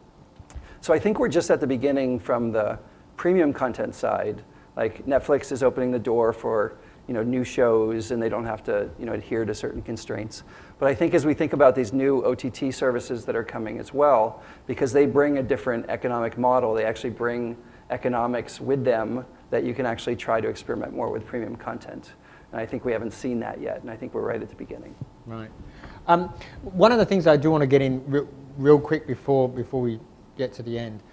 So I think we're just at the beginning from the premium content side. Like Netflix is opening the door for new shows, and they don't have to adhere to certain constraints. But I think as we think about these new OTT services that are coming as well, because they bring a different economic model, they actually bring economics with them that you can actually try to experiment more with premium content. And I think we haven't seen that yet, and I think we're right at the beginning. Right. One of the things I do want to get in real quick before we get to the end,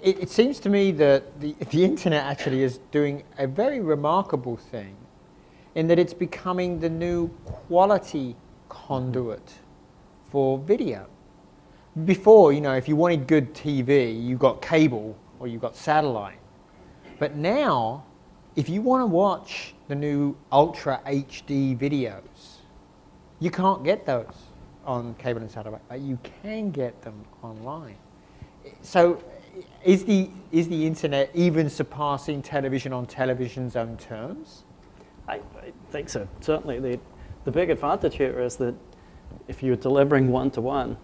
it seems to me that the internet actually is doing a very remarkable thing in that it's becoming the new quality conduit for video. Before, if you wanted good TV, you got cable or you got satellite. But now, if you want to watch the new Ultra HD videos, you can't get those on cable and satellite, but you can get them online. So is the internet even surpassing television on television's own terms? I think so. Certainly, the big advantage here is that if you're delivering one-to-one,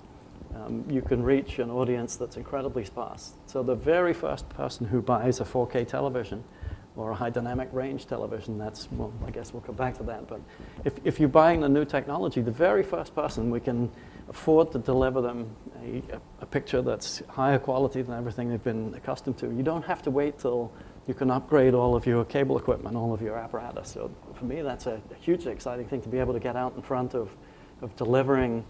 you can reach an audience that's incredibly sparse. So the very first person who buys a 4K television or a high dynamic range television, well, I guess we'll come back to that, but if you're buying the new technology, the very first person, we can afford to deliver them a picture that's higher quality than everything they've been accustomed to. You don't have to wait till you can upgrade all of your cable equipment, all of your apparatus. So for me, that's a hugely exciting thing to be able to get out in front of delivering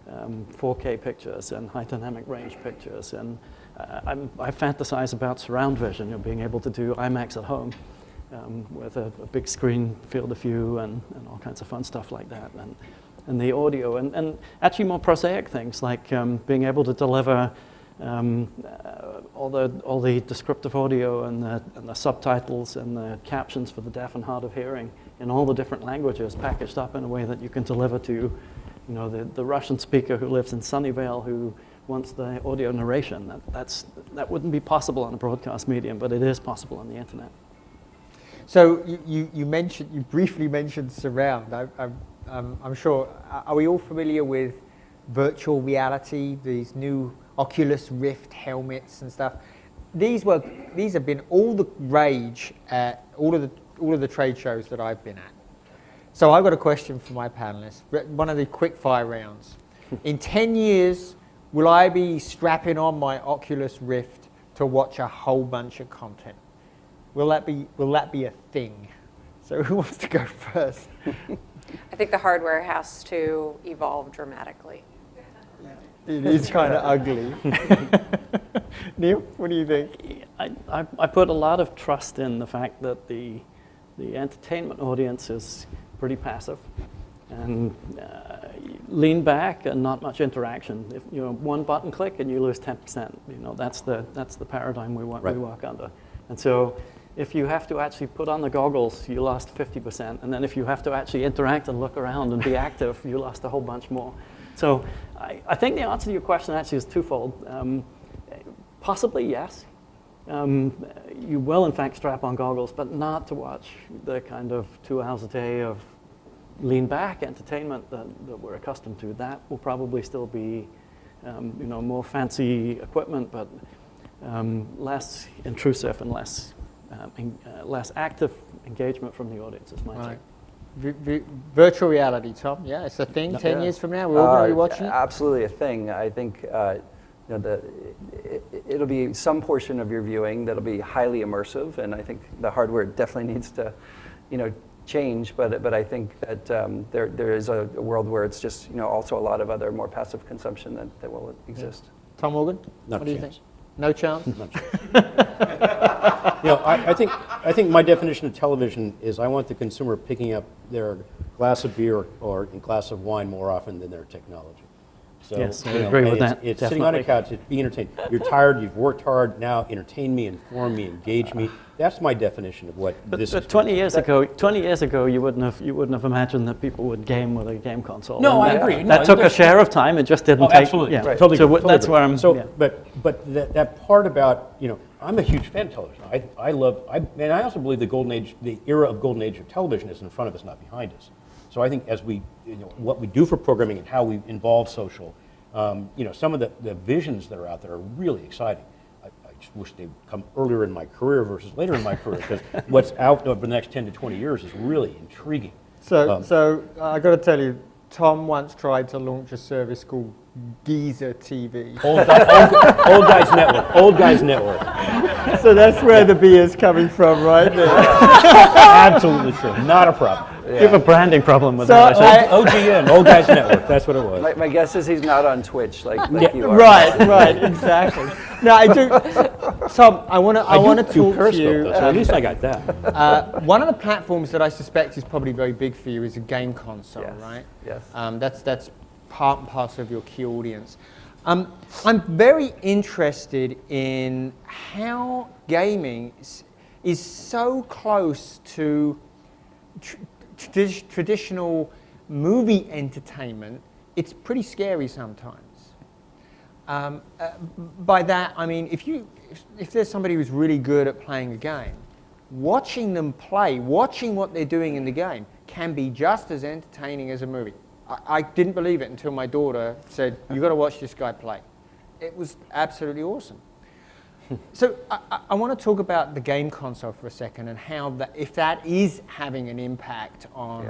4K pictures and high dynamic range pictures. And I fantasize about surround vision, being able to do IMAX at home with a big screen field of view and all kinds of fun stuff like that. And the audio and actually more prosaic things like being able to deliver all the descriptive audio and the subtitles and the captions for the deaf and hard of hearing in all the different languages packaged up in a way that you can deliver to the Russian speaker who lives in Sunnyvale who wants the audio narration. That wouldn't be possible on a broadcast medium, but it is possible on the internet. So you briefly mentioned surround. I'm sure, are we all familiar with virtual reality, these new Oculus Rift helmets and stuff? These have been all the rage at all of the trade shows that I've been at. So I've got a question for my panelists, one of the quick fire rounds. In 10 years, will I be strapping on my Oculus Rift to watch a whole bunch of content? Will that be a thing? So who wants to go first? I think the hardware has to evolve dramatically. It is kind of ugly. Neil, what do you think? I put a lot of trust in the fact that the entertainment audience is pretty passive and lean back and not much interaction. If one button click and you lose 10%, that's the paradigm we work under. And so if you have to actually put on the goggles, you lost 50%. And then if you have to actually interact and look around and be active, you lost a whole bunch more. So I think the answer to your question actually is twofold. Possibly yes. You will in fact strap on goggles, but not to watch the kind of 2 hours a day of lean back entertainment that we're accustomed to, that will probably still be more fancy equipment, but less intrusive and less active engagement from the audience, is my take. Virtual reality, Tom. Yeah, it's a thing. 10 years from now, we're all going to be watching it. Absolutely a thing. I think it'll be some portion of your viewing that'll be highly immersive, and I think the hardware definitely needs to, change. But I think that there is a world where it's just also a lot of other more passive consumption that will exist. Tom Morgan, what do you think? No chance. No chance. I think my definition of television is I want the consumer picking up their glass of beer or a glass of wine more often than their technology. So, yes, I agree with that. It's sitting on a couch, it's being entertained. You're tired, you've worked hard, now entertain me, inform me, engage me. That's my definition of what this is. 20 years ago, you wouldn't have imagined that people would game with a game console. No, I agree. That took a share of time. It just didn't take. Absolutely. Yeah. Right. Totally. So Totally that's agree. where I'm. So, yeah. but that part about I'm a huge fan of television. And I also believe the era of golden age of television is in front of us, not behind us. So I think as we, what we do for programming and how we involve social, some of the visions that are out there are really exciting. I just wish they'd come earlier in my career versus later in my career, because what's out over the next 10 to 20 years is really intriguing. So I got to tell you, Tom once tried to launch a service called Geezer TV. Old Guys Network. Old Guys Network. So that's where the B is coming from, right there. Absolutely true. Not a problem. You have a branding problem with that. OGN, Old Guys Network. That's what it was. My guess is he's not on Twitch like you are. Right, exactly. No, I do. Tom, I want to talk to you. So at least I got that. One of the platforms that I suspect is probably very big for you is a game console, Yes. right? Yes. That's part and parcel of your key audience. I'm very interested in how gaming is so close to traditional movie entertainment. It's pretty scary sometimes. By that I mean if there's somebody who's really good at playing a game, watching them play, watching what they're doing in the game can be just as entertaining as a movie. I didn't believe it until my daughter said, "You got to watch this guy play." It was absolutely awesome. So I want to talk about the game console for a second and how if that is having an impact on,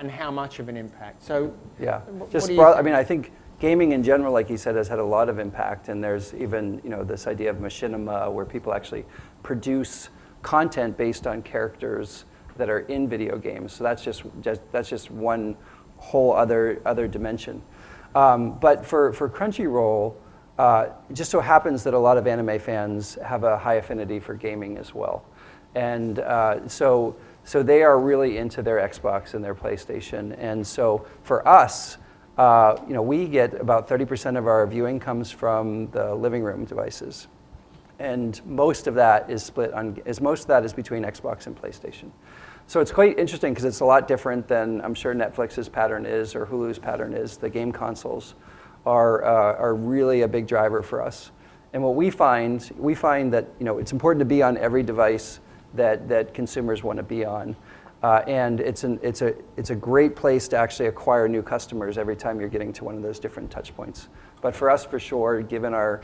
and how much of an impact. So I think gaming in general, like you said, has had a lot of impact, and there's even this idea of machinima, where people actually produce content based on characters that are in video games. So that's just one whole other dimension. But for Crunchyroll, it just so happens that a lot of anime fans have a high affinity for gaming as well, and so they are really into their Xbox and their PlayStation. And so for us, we get about 30% of our viewing comes from the living room devices, and most of that is between Xbox and PlayStation. So it's quite interesting because it's a lot different than I'm sure Netflix's pattern is or Hulu's pattern is. The game consoles are really a big driver for us. And what we find that it's important to be on every device that consumers want to be on, and it's a great place to actually acquire new customers every time you're getting to one of those different touch points. But for us, for sure, given our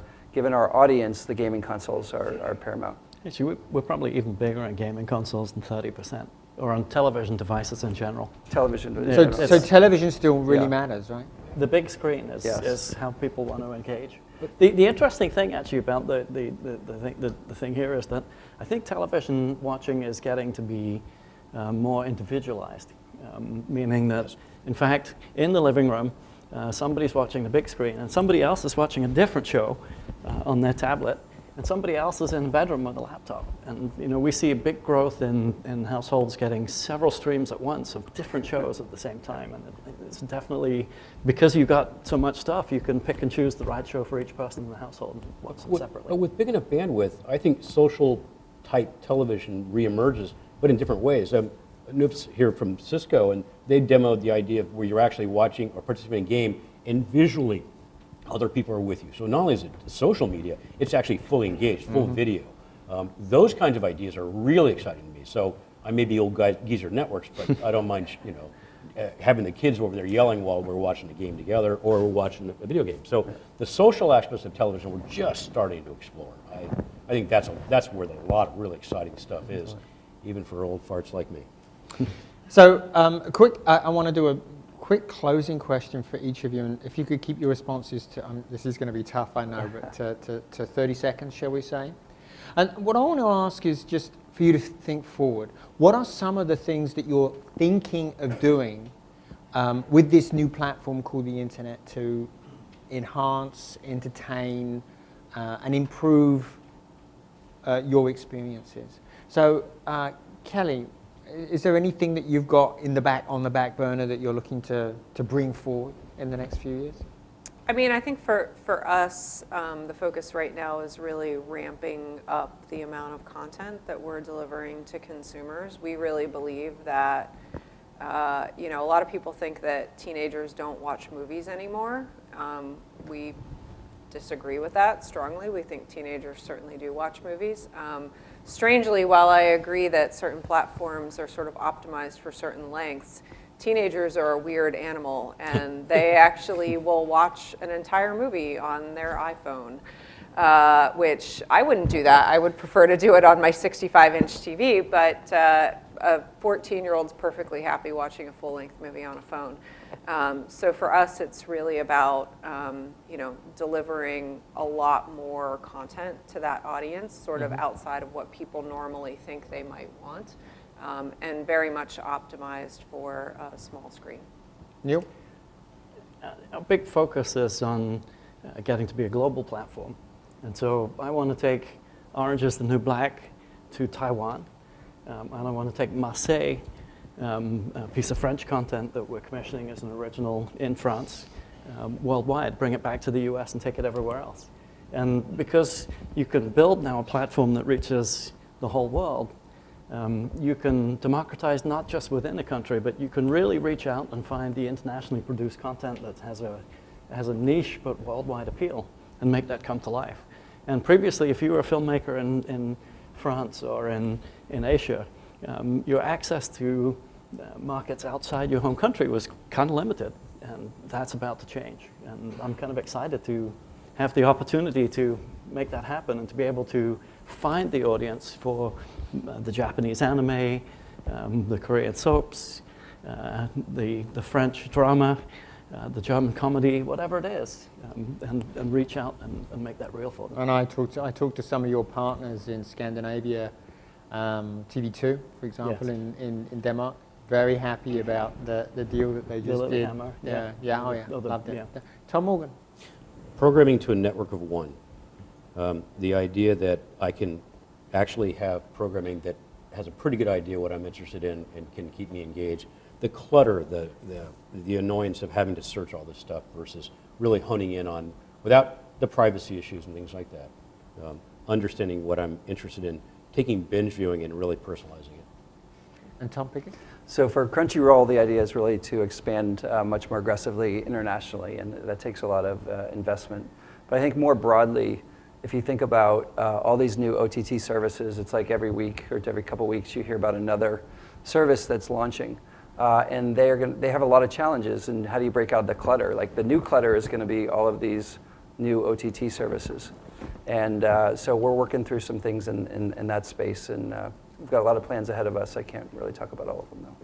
audience, the gaming consoles are paramount. Actually, we're probably even bigger on gaming consoles than 30%, or on television devices in general. Television. So television still really matters, right? The big screen is how people want to engage. The interesting thing actually about the thing here is that I think television watching is getting to be more individualized, meaning that in fact in the living room somebody's watching the big screen and somebody else is watching a different show on their tablet, and somebody else is in the bedroom with a laptop. And we see a big growth in households getting several streams at once of different shows at the same time. And it's definitely, because you've got so much stuff, you can pick and choose the right show for each person in the household and watch them separately. With big enough bandwidth, I think social type television reemerges, but in different ways. Noob's here from Cisco, and they demoed the idea of where you're actually watching or participating in a game and visually other people are with you. So not only is it social media, it's actually fully engaged, full video. Those kinds of ideas are really exciting to me. So I may be old geezer networks, but I don't mind, you know, having the kids over there yelling while we're watching the game together or we're watching a video game. So the social aspects of television we're just starting to explore. I think that's where a lot of really exciting stuff is, even for old farts like me. So I want to do a quick closing question for each of you, and if you could keep your responses to, this is going to be tough, I know, but to 30 seconds, shall we say? And what I want to ask is just for you to think forward. What are some of the things that you're thinking of doing with this new platform called the internet to enhance, entertain, and improve your experiences? So, Kelly, is there anything that you've got on the back burner that you're looking to bring forward in the next few years? I mean, I think for us, the focus right now is really ramping up the amount of content that we're delivering to consumers. We really believe that, you know, a lot of people think that teenagers don't watch movies anymore. We disagree with that strongly. We think teenagers certainly do watch movies. Strangely, while I agree that certain platforms are sort of optimized for certain lengths, teenagers are a weird animal, and they actually will watch an entire movie on their iPhone, which I wouldn't do that. I would prefer to do it on my 65-inch TV, but a 14-year-old's perfectly happy watching a full-length movie on a phone. So for us, it's really about you know, delivering a lot more content to that audience, sort of outside of what people normally think they might want. And very much optimized for a small screen. Neil? Our big focus is on getting to be a global platform. And so I want to take Orange is the New Black to Taiwan. And I want to take Marseille, a piece of French content that we're commissioning as an original in France, worldwide, bring it back to the US and take it everywhere else. And because you can build now a platform that reaches the whole world, you can democratize not just within a country, but you can really reach out and find the internationally produced content that has a niche but worldwide appeal and make that come to life. And previously, if you were a filmmaker in France or in Asia, your access to markets outside your home country was kind of limited, and that's about to change. And I'm kind of excited to have the opportunity to make that happen and to be able to find the audience for the Japanese anime, the Korean soaps, the French drama, the German comedy, whatever it is, and reach out and make that real for them. And I talked to some of your partners in Scandinavia, TV2, for example, Yes. in Denmark. Very happy about the deal that they just did. Hammer, yeah, loved it. Yeah. Tom Morgan. Programming to a network of one. The idea that I can actually have programming that has a pretty good idea what I'm interested in and can keep me engaged. The clutter, the annoyance of having to search all this stuff versus really honing in on, without the privacy issues and things like that, understanding what I'm interested in, taking binge viewing and really personalizing it. And Tom Pickett? So for Crunchyroll, the idea is really to expand much more aggressively internationally, and that takes a lot of investment. But I think more broadly, if you think about all these new OTT services, it's like every week or every couple weeks you hear about another service that's launching. And they have a lot of challenges, and how do you break out the clutter? Like the new clutter is going to be all of these new OTT services. And so we're working through some things in that space, and we've got a lot of plans ahead of us. I can't really talk about all of them, though.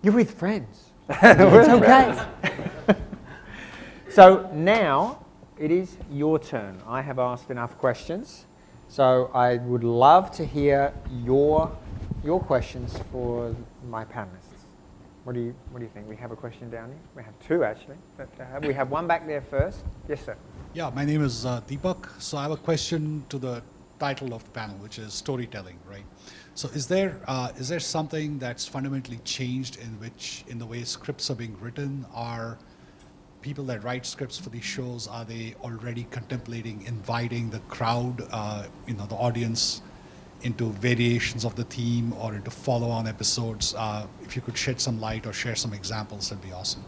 You're with friends. It's okay. So now it is your turn. I have asked enough questions, so I would love to hear your questions for my panelists. What do you think? We have a question down here. We have two actually, but we have one back there first. Yes, sir. Yeah, my name is Deepak. So I have a question to the title of the panel, which is storytelling, right? So is there something that's fundamentally changed in the way scripts are being written? Are people that write scripts for these shows, are they already contemplating inviting the crowd, the audience, into variations of the theme or into follow-on episodes? If you could shed some light or share some examples, that'd be awesome.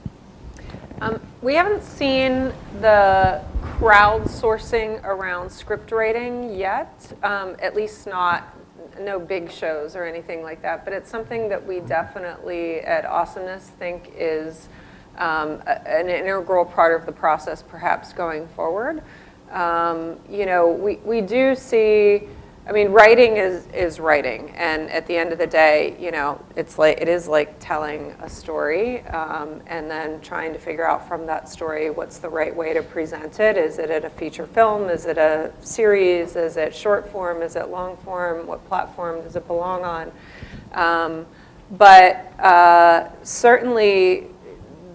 We haven't seen the crowdsourcing around script writing yet, at least not no big shows or anything like that, but it's something that we definitely at Awesomeness think is an integral part of the process perhaps going forward. You know, we do see, I mean, writing is writing, and at the end of the day, you know, it is like telling a story, and then trying to figure out from that story what's the right way to present it. Is it a feature film? Is it a series? Is it short form? Is it long form? What platform does it belong on? But certainly,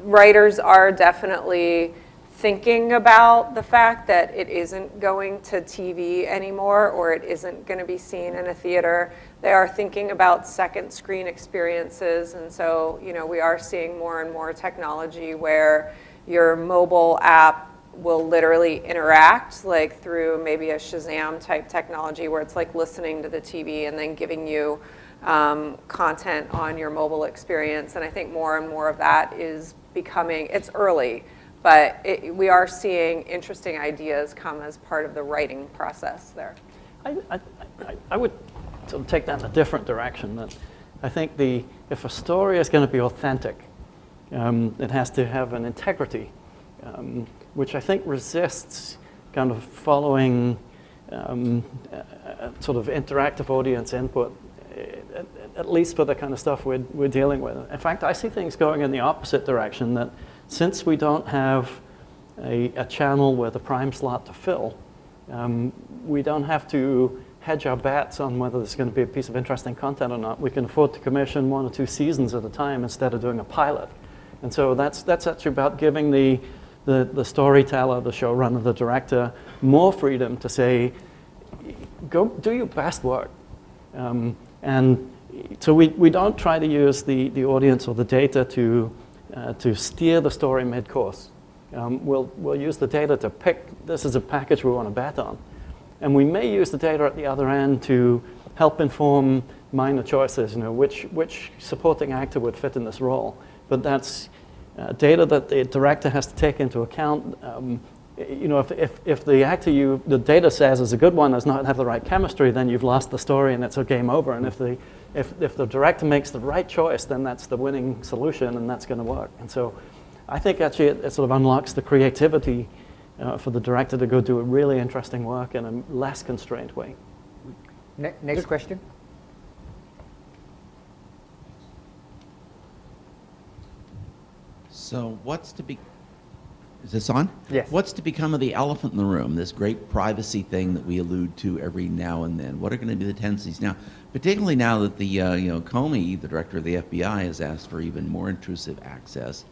writers are definitely thinking about the fact that it isn't going to TV anymore, or it isn't going to be seen in a theater. They are thinking about second screen experiences, and so, you know, we are seeing more and more technology where your mobile app will literally interact, like through maybe a Shazam type technology where it's like listening to the TV and then giving you content on your mobile experience. And I think more and more of that is becoming, it's early, but we are seeing interesting ideas come as part of the writing process there. I would sort of take that in a different direction. That I think if a story is going to be authentic, it has to have an integrity, which I think resists kind of following sort of interactive audience input, at least for the kind of stuff we're dealing with. In fact, I see things going in the opposite direction, that since we don't have a channel with a prime slot to fill, we don't have to hedge our bets on whether there's going to be a piece of interesting content or not. We can afford to commission 1 or 2 seasons at a time instead of doing a pilot. And so that's actually about giving the storyteller, the showrunner, the director, more freedom to say, go do your best work. And so we don't try to use the audience or the data to steer the story mid-course. We'll use the data to pick, this is a package we want to bet on. And we may use the data at the other end to help inform minor choices, you know, which supporting actor would fit in this role. But that's data that the director has to take into account. You know, if the actor the data says is a good one does not have the right chemistry, then you've lost the story and it's a game over. And if the director makes the right choice, then that's the winning solution and that's going to work. And so I think actually it sort of unlocks the creativity for the director to go do a really interesting work in a less constrained way. Next question. So is this on? Yes. What's to become of the elephant in the room, this great privacy thing that we allude to every now and then? What are going to be the tendencies now, particularly now that the Comey, the director of the FBI, has asked for even more intrusive access?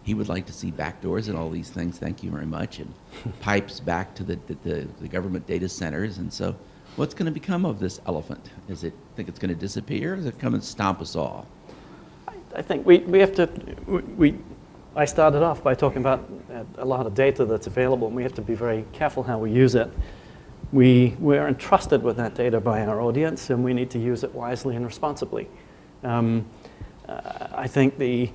He would like to see backdoors and all these things, thank you very much, and pipes back to the government data centers. And so what's going to become of this elephant? Think it's going to disappear, or is it come and stomp us all? I think we have to, I started off by talking about a lot of data that's available, and we have to be very careful how we use it. We're entrusted with that data by our audience, and we need to use it wisely and responsibly. I think the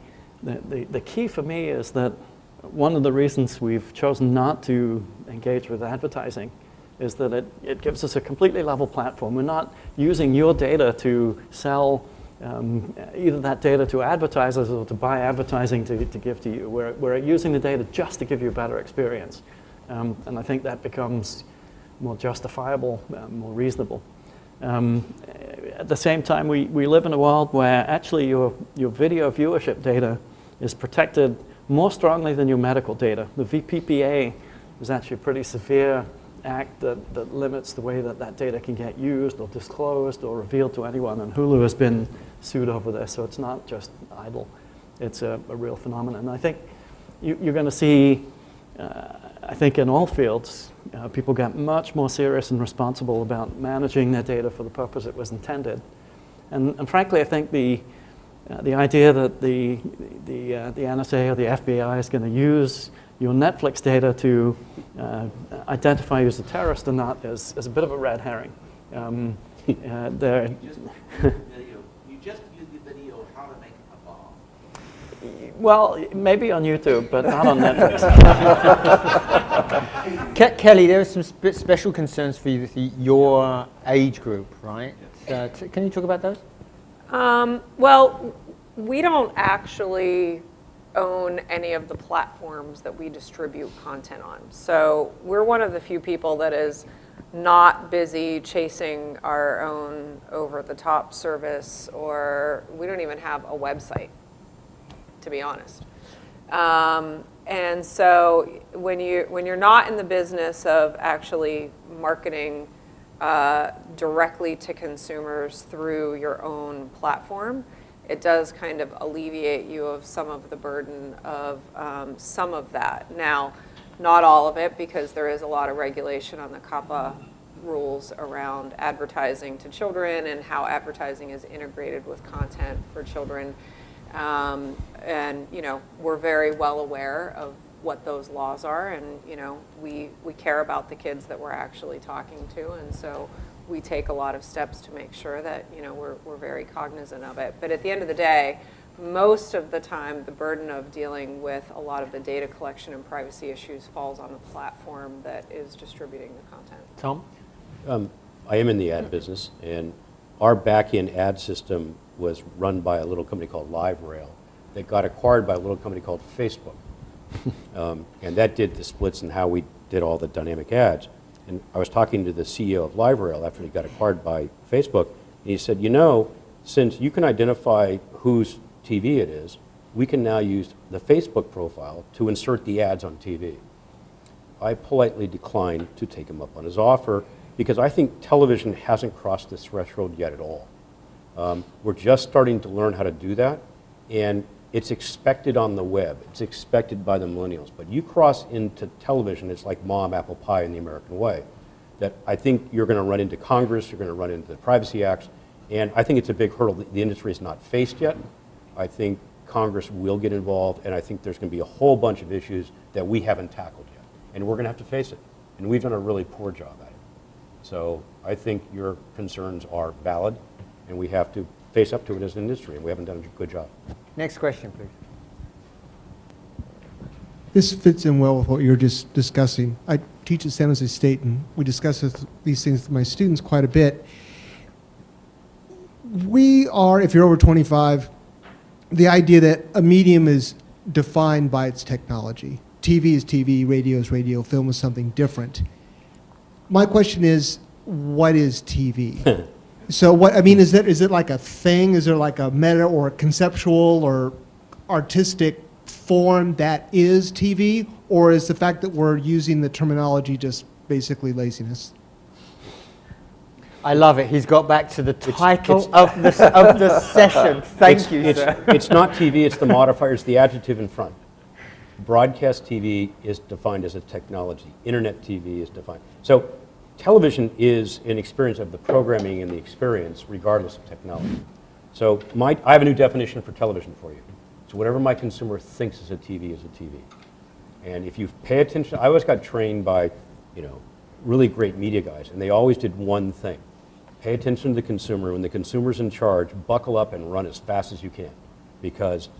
key for me is that one of the reasons we've chosen not to engage with advertising is that it gives us a completely level platform. We're not using your data to sell either that data to advertisers or to buy advertising to give to you. We're using the data just to give you a better experience. And I think that becomes more justifiable, more reasonable. At the same time, we live in a world where actually your video viewership data is protected more strongly than your medical data. The VPPA is actually a pretty severe act that limits the way that data can get used or disclosed or revealed to anyone, and Hulu has been sued over this, so it's not just idle. It's a real phenomenon. And I think you're going to see, I think in all fields, people get much more serious and responsible about managing their data for the purpose it was intended. And frankly, I think the idea that the NSA or the FBI is going to use your Netflix data to identify you as a terrorist or not is a bit of a red herring. You just viewed the video how to make a bomb. Well, maybe on YouTube, but not on Netflix. Kelly, there are some special concerns for your age group, right? Yes. Can you talk about those? Well, we don't actually own any of the platforms that we distribute content on. So we're one of the few people that is not busy chasing our own over-the-top service, or we don't even have a website, to be honest. And so when you're not in the business of actually marketing directly to consumers through your own platform, it does kind of alleviate you of some of the burden of some of that. Now, not all of it, because there is a lot of regulation on the COPPA rules around advertising to children and how advertising is integrated with content for children. And, you know, we're very well aware of what those laws are, and, you know, we care about the kids that we're actually talking to, and so we take a lot of steps to make sure that, you know, we're very cognizant of it. But at the end of the day, most of the time, the burden of dealing with a lot of the data collection and privacy issues falls on the platform that is distributing the content. Tom? I am in the ad business, and our back-end ad system was run by a little company called LiveRail that got acquired by a little company called Facebook. And that did the splits and how we did all the dynamic ads. And I was talking to the CEO of LiveRail after he got acquired by Facebook, and he said, you know, since you can identify whose TV it is, we can now use the Facebook profile to insert the ads on TV. I politely declined to take him up on his offer because I think television hasn't crossed this threshold yet at all. We're just starting to learn how to do that, and it's expected on the web. It's expected by the millennials. But you cross into television, it's like mom, apple pie in the American way. That I think you're going to run into Congress, you're going to run into the Privacy Acts, and I think it's a big hurdle the industry is not faced yet. I think Congress will get involved, and I think there's going to be a whole bunch of issues that we haven't tackled yet. And we're going to have to face it. And we've done a really poor job at it. So I think your concerns are valid, and we have to face up to it as an industry, and we haven't done a good job. Next question, please. This fits in well with what you were just discussing. I teach at San Jose State, and we discuss these things with my students quite a bit. We are, if you're over 25, the idea that a medium is defined by its technology. TV is TV, radio is radio, film is something different. My question is, what is TV? So what, I mean, is it like a thing? Is there like a meta or a conceptual or artistic form that is TV? Or is the fact that we're using the terminology just basically laziness? I love it. He's got back to the title of the session. Thank you, sir. It's not TV, it's the modifier, it's the adjective in front. Broadcast TV is defined as a technology. Internet TV is defined. So television is an experience of the programming and the experience regardless of technology. So I have a new definition for television for you. So whatever my consumer thinks is a TV is a TV. And if you pay attention, I always got trained by, you know, really great media guys, and they always did one thing. Pay attention to the consumer. When the consumer's in charge, buckle up and run as fast as you can. Because,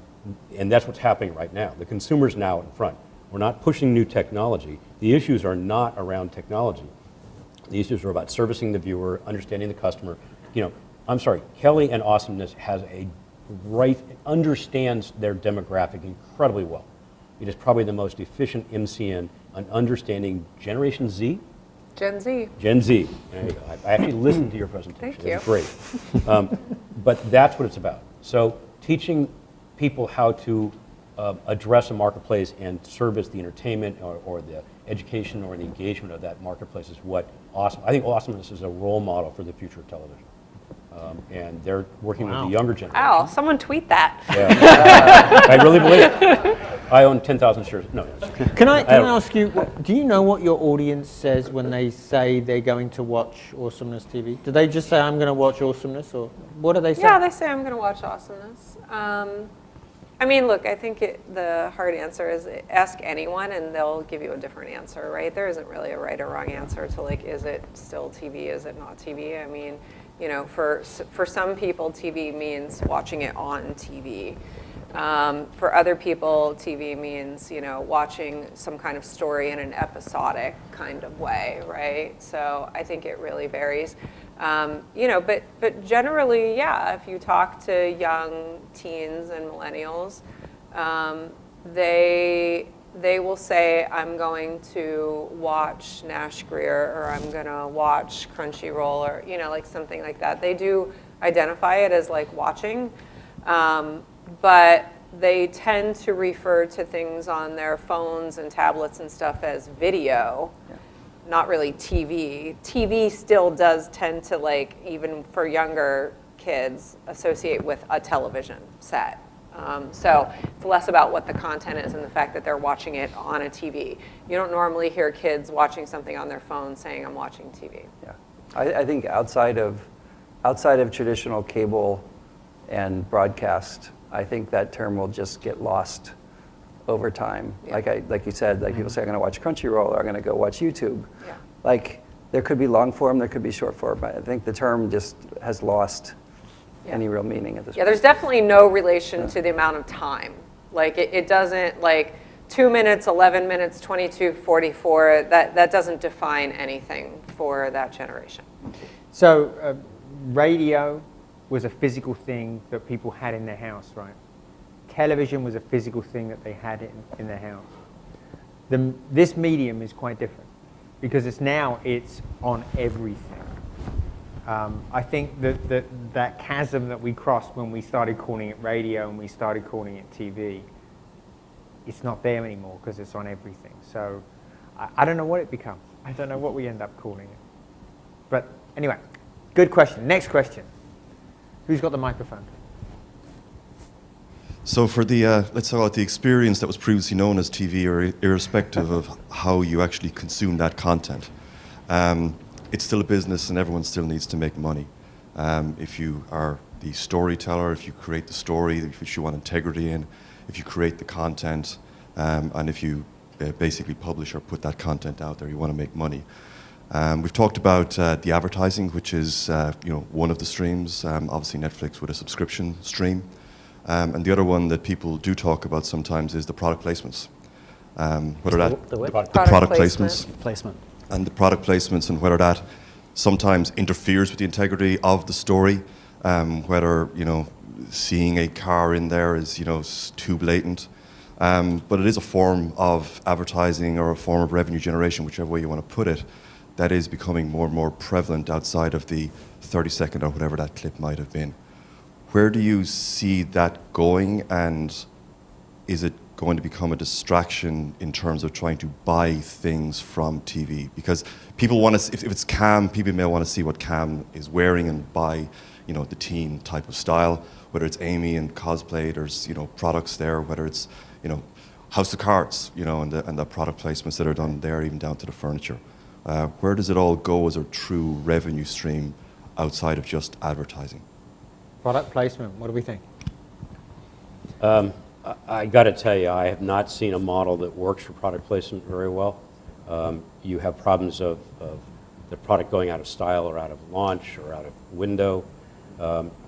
and that's what's happening right now. The consumer's now in front. We're not pushing new technology. The issues are not around technology. The issues are about servicing the viewer, understanding the customer. You know, I'm sorry, Kelly and Awesomeness has a understands their demographic incredibly well. It is probably the most efficient MCN on understanding Generation Z. Gen Z. Gen Z. There you go. I actually listened to your presentation. Thank you. It was great. But that's what it's about. So teaching people how to address a marketplace and service the entertainment or the education or the engagement of that marketplace is what I think Awesomeness is a role model for the future of television. And they're working with the younger generation. Wow, someone tweet that. Yeah. I really believe it. I own 10,000 shares. No. Can I ask you, do you know what your audience says when they say they're going to watch Awesomeness TV? Do they just say, I'm going to watch Awesomeness, or what do they say? Yeah, they say I'm going to watch Awesomeness. I mean, look, I think the hard answer is ask anyone and they'll give you a different answer, right? There isn't really a right or wrong answer to, like, is it still TV, is it not TV? I mean, you know, for some people, TV means watching it on TV. For other people, TV means, you know, watching some kind of story in an episodic kind of way, right? So I think it really varies. You know, but generally, yeah, if you talk to young teens and millennials, they will say, I'm going to watch Nash Greer, or I'm going to watch Crunchyroll, or, you know, like something like that. They do identify it as like watching, but they tend to refer to things on their phones and tablets and stuff as video, not really TV. TV still does tend to, like, even for younger kids, associate with a television set. So it's less about what the content is and the fact that they're watching it on a TV. You don't normally hear kids watching something on their phone saying, I'm watching TV. Yeah, I think outside of traditional cable and broadcast, I think that term will just get lost over time. Yeah. Like you said, like people say, I'm going to watch Crunchyroll, or I'm going to go watch YouTube. Yeah. Like, there could be long form, there could be short form, but I think the term just has lost any real meaning at this point. Yeah, there's definitely no relation to the amount of time. Like, it doesn't, like, 2 minutes, 11 minutes, 22, 44, that doesn't define anything for that generation. So radio was a physical thing that people had in their house, right? Television was a physical thing that they had in their house. This medium is quite different because it's on everything. I think that chasm that we crossed when we started calling it radio and we started calling it TV, it's not there anymore because it's on everything. So I don't know what it becomes. I don't know what we end up calling it. But anyway, good question. Next question. Who's got the microphone? So for the, let's talk about the experience that was previously known as TV, or irrespective of how you actually consume that content. It's still a business and everyone still needs to make money. If you are the storyteller, if you create the story, if you want integrity in, if you create the content, and if you basically publish or put that content out there, you want to make money. We've talked about the advertising, which is one of the streams, obviously Netflix with a subscription stream. And the other one that people do talk about sometimes is the product placements. Whether the product placements. And the product placements, and whether that sometimes interferes with the integrity of the story, whether seeing a car in there is too blatant. But it is a form of advertising or a form of revenue generation, whichever way you want to put it, that is becoming more and more prevalent outside of the 30-second or whatever that clip might have been. Where do you see that going, and is it going to become a distraction in terms of trying to buy things from TV? Because people want to, if it's Cam, people may want to see what Cam is wearing and buy, the teen type of style. Whether it's Amy and cosplay, there's products there. Whether it's House of Cards, and the product placements that are done there, even down to the furniture. Where does it all go as a true revenue stream outside of just advertising? Product placement, what do we think? I got to tell you, I have not seen a model that works for product placement very well. You have problems of the product going out of style or out of launch or out of window.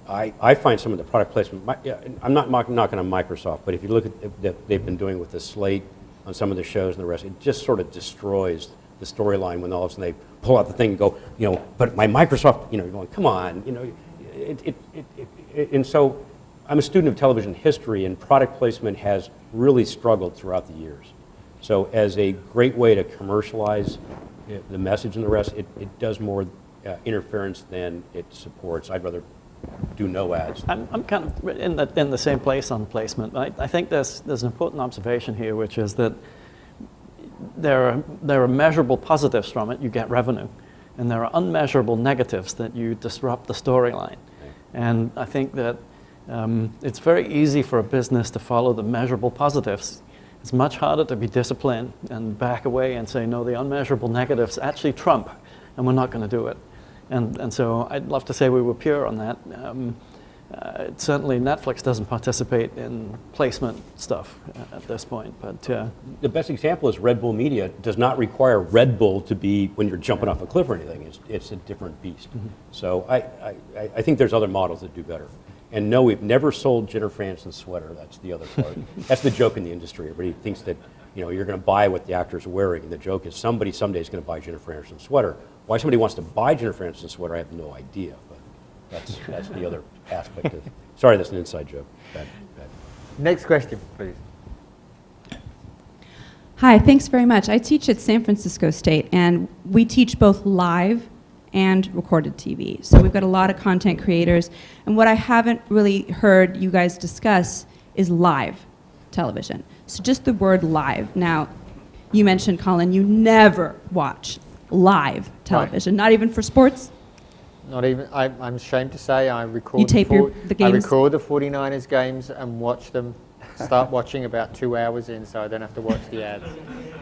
I find some of the product placement, I'm not knocking on Microsoft, but if you look at what they've been doing with the slate on some of the shows and the rest, it just sort of destroys the storyline when all of a sudden they pull out the thing and go, but my Microsoft, you're going, come on, and so I'm a student of television history, and product placement has really struggled throughout the years. So as a great way to commercialize the message and the rest, it does more interference than it supports. I'd rather do no ads. I'm kind of in the same place on placement. I think there's an important observation here, which is that there are measurable positives from it. You get revenue. And there are unmeasurable negatives that you disrupt the storyline. And I think that it's very easy for a business to follow the measurable positives. It's much harder to be disciplined and back away and say, no, the unmeasurable negatives actually trump, and we're not going to do it. And so I'd love to say we were pure on that. Certainly Netflix doesn't participate in placement stuff at this point. But the best example is Red Bull Media does not require Red Bull to be when you're jumping off a cliff or anything. It's a different beast. Mm-hmm. So I think there's other models that do better. And no, we've never sold Jennifer Aniston's sweater. That's the other part. That's the joke in the industry. Everybody thinks that You know, you're going to buy what the actor's wearing. And the joke is somebody someday is going to buy Jennifer Aniston's sweater. Why somebody wants to buy Jennifer Aniston's sweater, I have no idea. But that's the other aspect of. Sorry, that's an inside joke. Bad. Next question, please. Hi, thanks very much. I teach at San Francisco State, and we teach both live and recorded TV. So we've got a lot of content creators, and what I haven't really heard you guys discuss is live television. So just the word live. Now, you mentioned, Colin, you never watch live television, not even for sports? Not even, I'm ashamed to say, I record You tape the games? I record the 49ers games and watch them, start watching about 2 hours in, so I don't have to watch the ads.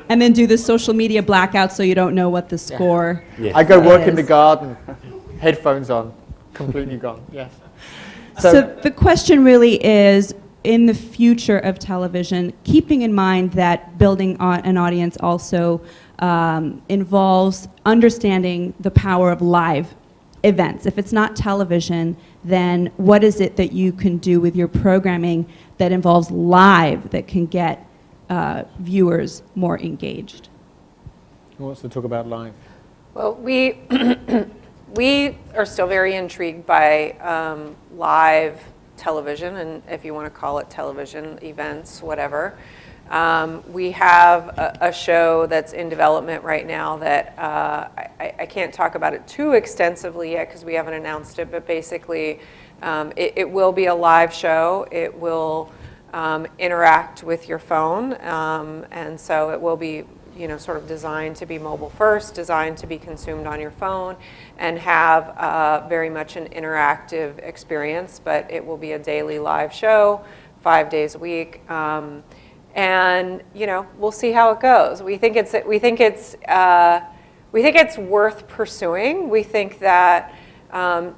And then do the social media blackout so you don't know what the score Yeah. I go work in the garden, headphones on, completely gone, yes. So the question really is, in the future of television, keeping in mind that building an audience also involves understanding the power of live events. If it's not television, then what is it that you can do with your programming that involves live that can get viewers more engaged? Who wants to talk about live? Well, we are still very intrigued by live television, and if you want to call it television, events, whatever. We have a show that's in development right now that I can't talk about it too extensively yet because we haven't announced it, but basically it will be a live show. It will interact with your phone, and so it will be, you know, sort of designed to be mobile first, designed to be consumed on your phone, and have very much an interactive experience, but it will be a daily live show, 5 days a week. And you know, we'll see how it goes. We think it's worth pursuing. We think that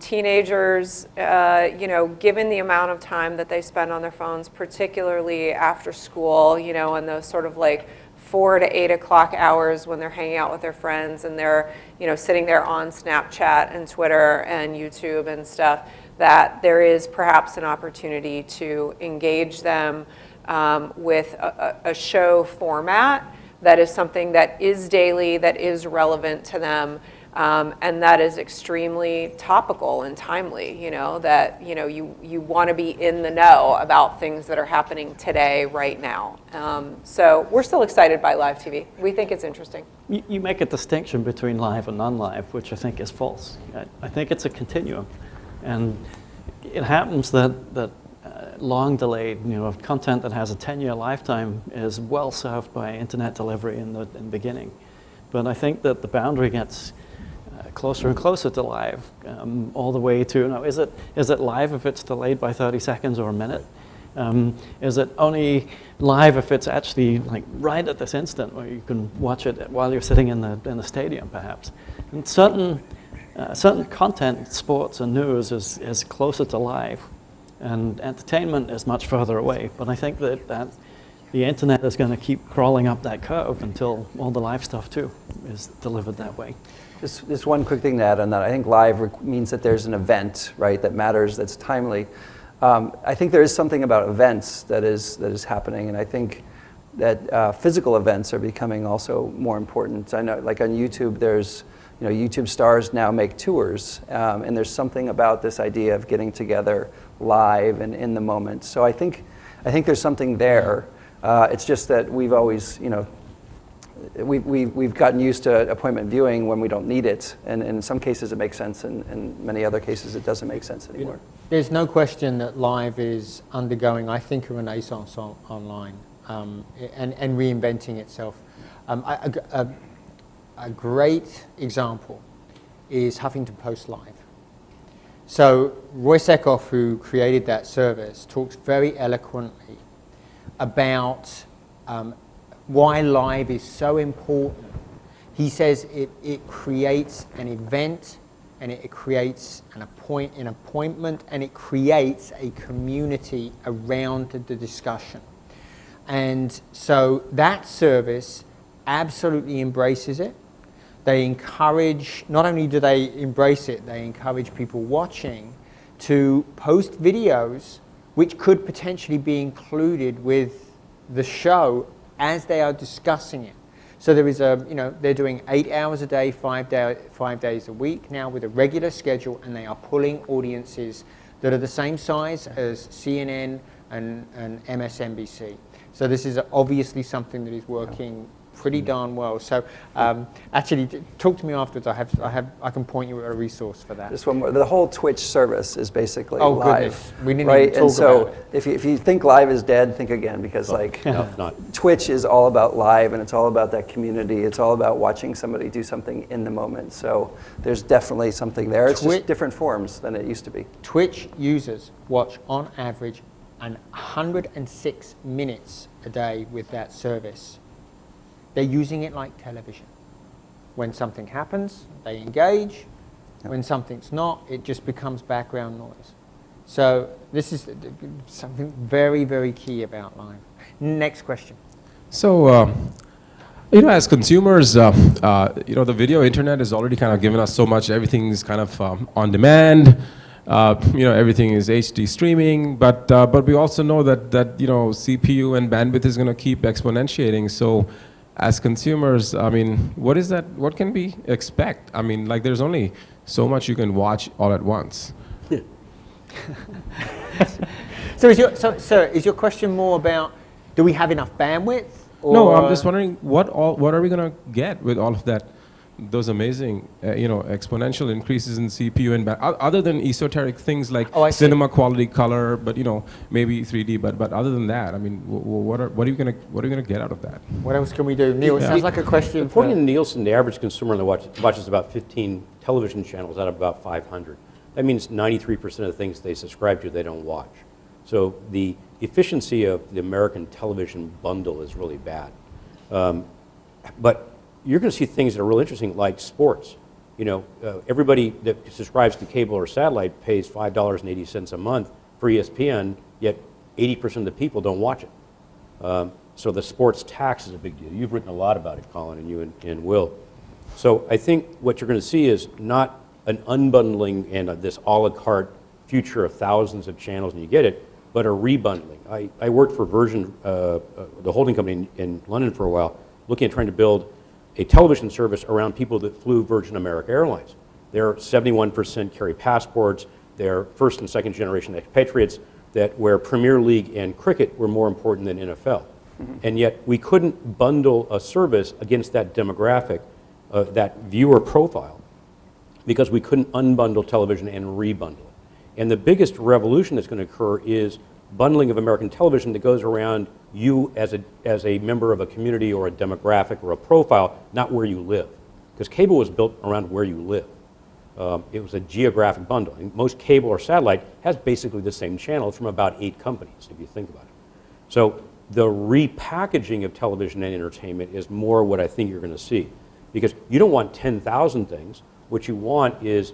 teenagers, you know, given the amount of time that they spend on their phones, particularly after school, you know, and those sort of like 4 to 8 o'clock hours when they're hanging out with their friends and they're, you know, sitting there on Snapchat and Twitter and YouTube and stuff, that there is perhaps an opportunity to engage them with a show format that is something that is daily, that is relevant to them, and that is extremely topical and timely, you know, that, you know, you want to be in the know about things that are happening today, right now. So we're still excited by live TV. We think it's interesting. You make a distinction between live and non-live, which I think is false. I think it's a continuum. And it happens that long delayed, you know, content that has a 10-year lifetime is well served by internet delivery in the beginning. But I think that the boundary gets closer and closer to live, all the way to, you know, is it live if it's delayed by 30 seconds or a minute? Is it only live if it's actually like right at this instant where you can watch it while you're sitting in the stadium, perhaps? And certain content, sports and news is closer to live, and entertainment is much further away. But I think that the internet is going to keep crawling up that curve until all the live stuff too is delivered that way. Just one quick thing to add on that. I think live means that there's an event, right, that matters, that's timely. I think there is something about events that is happening, and I think that physical events are becoming also more important. I know, like on YouTube, there's, you know, YouTube stars now make tours, and there's something about this idea of getting together live and in the moment. So I think there's something there. It's just that we've always, you know, we've gotten used to appointment viewing when we don't need it, and in some cases it makes sense, and in many other cases it doesn't make sense anymore. There's no question that live is undergoing, I think, a renaissance online, and reinventing itself. A great example is Huffington Post Live. So Roy Sekoff, who created that service, talks very eloquently about why live is so important. He says it creates an event, and it creates an appointment, and it creates a community around the discussion. And so that service absolutely embraces it. They encourage, not only do they embrace it, they encourage people watching to post videos which could potentially be included with the show as they are discussing it. So there is a, you know, they're doing 8 hours a day, 5 days a week now with a regular schedule, and they are pulling audiences that are the same size as CNN and MSNBC. So this is obviously something that is working pretty darn well. So actually, talk to me afterwards. I can point you at a resource for that. Just one more. The whole Twitch service is basically live. Goodness. We didn't right? even talk and so about it. if you think live is dead, think again, because like No, it's not. Twitch is all about live, and it's all about that community. It's all about watching somebody do something in the moment. So there's definitely something there. It's just different forms than it used to be. Twitch users watch on average 106 minutes a day with that service. They're using it like television. When something happens, they engage. When something's not, it just becomes background noise. So this is something very, very key about live. Next question. So, you know, as consumers, you know, the video internet has already kind of given us so much. Everything's kind of on demand. You know, everything is HD streaming, but we also know that you know, CPU and bandwidth is going to keep exponentiating. So, as consumers, I mean, what is that? What can we expect? I mean, like, there's only so much you can watch all at once. So is your question more about, do we have enough bandwidth? Or No, I'm just wondering what are we going to get with all of that? Those amazing, you know, exponential increases in CPU and other than esoteric things like cinema quality color, but you know, maybe 3D. But other than that, I mean, what are you gonna get out of that? What else can we do, Neil? It sounds like a question. According to Nielsen, the average consumer watches about 15 television channels out of about 500. That means 93% of the things they subscribe to, they don't watch. So the efficiency of the American television bundle is really bad. But you're going to see things that are really interesting, like sports. You know, everybody that subscribes to cable or satellite pays $5.80 a month for ESPN, yet 80% of the people don't watch it. So the sports tax is a big deal. You've written a lot about it, Colin, and you and Will. So I think what you're going to see is not an unbundling and this a la carte future of thousands of channels and you get it, but a rebundling. I worked for Virgin, the holding company in London for a while, looking at trying to build a television service around people that flew Virgin America Airlines. They're 71% carry passports. They're first and second generation expatriates where Premier League and cricket were more important than NFL. And yet we couldn't bundle a service against that demographic, that viewer profile, because we couldn't unbundle television and rebundle it. And the biggest revolution that's going to occur is bundling of American television that goes around you as a member of a community or a demographic or a profile, not where you live. Because cable was built around where you live. It was a geographic bundle. And most cable or satellite has basically the same channels from about 8 companies, if you think about it. So the repackaging of television and entertainment is more what I think you're going to see. Because you don't want 10,000 things. What you want is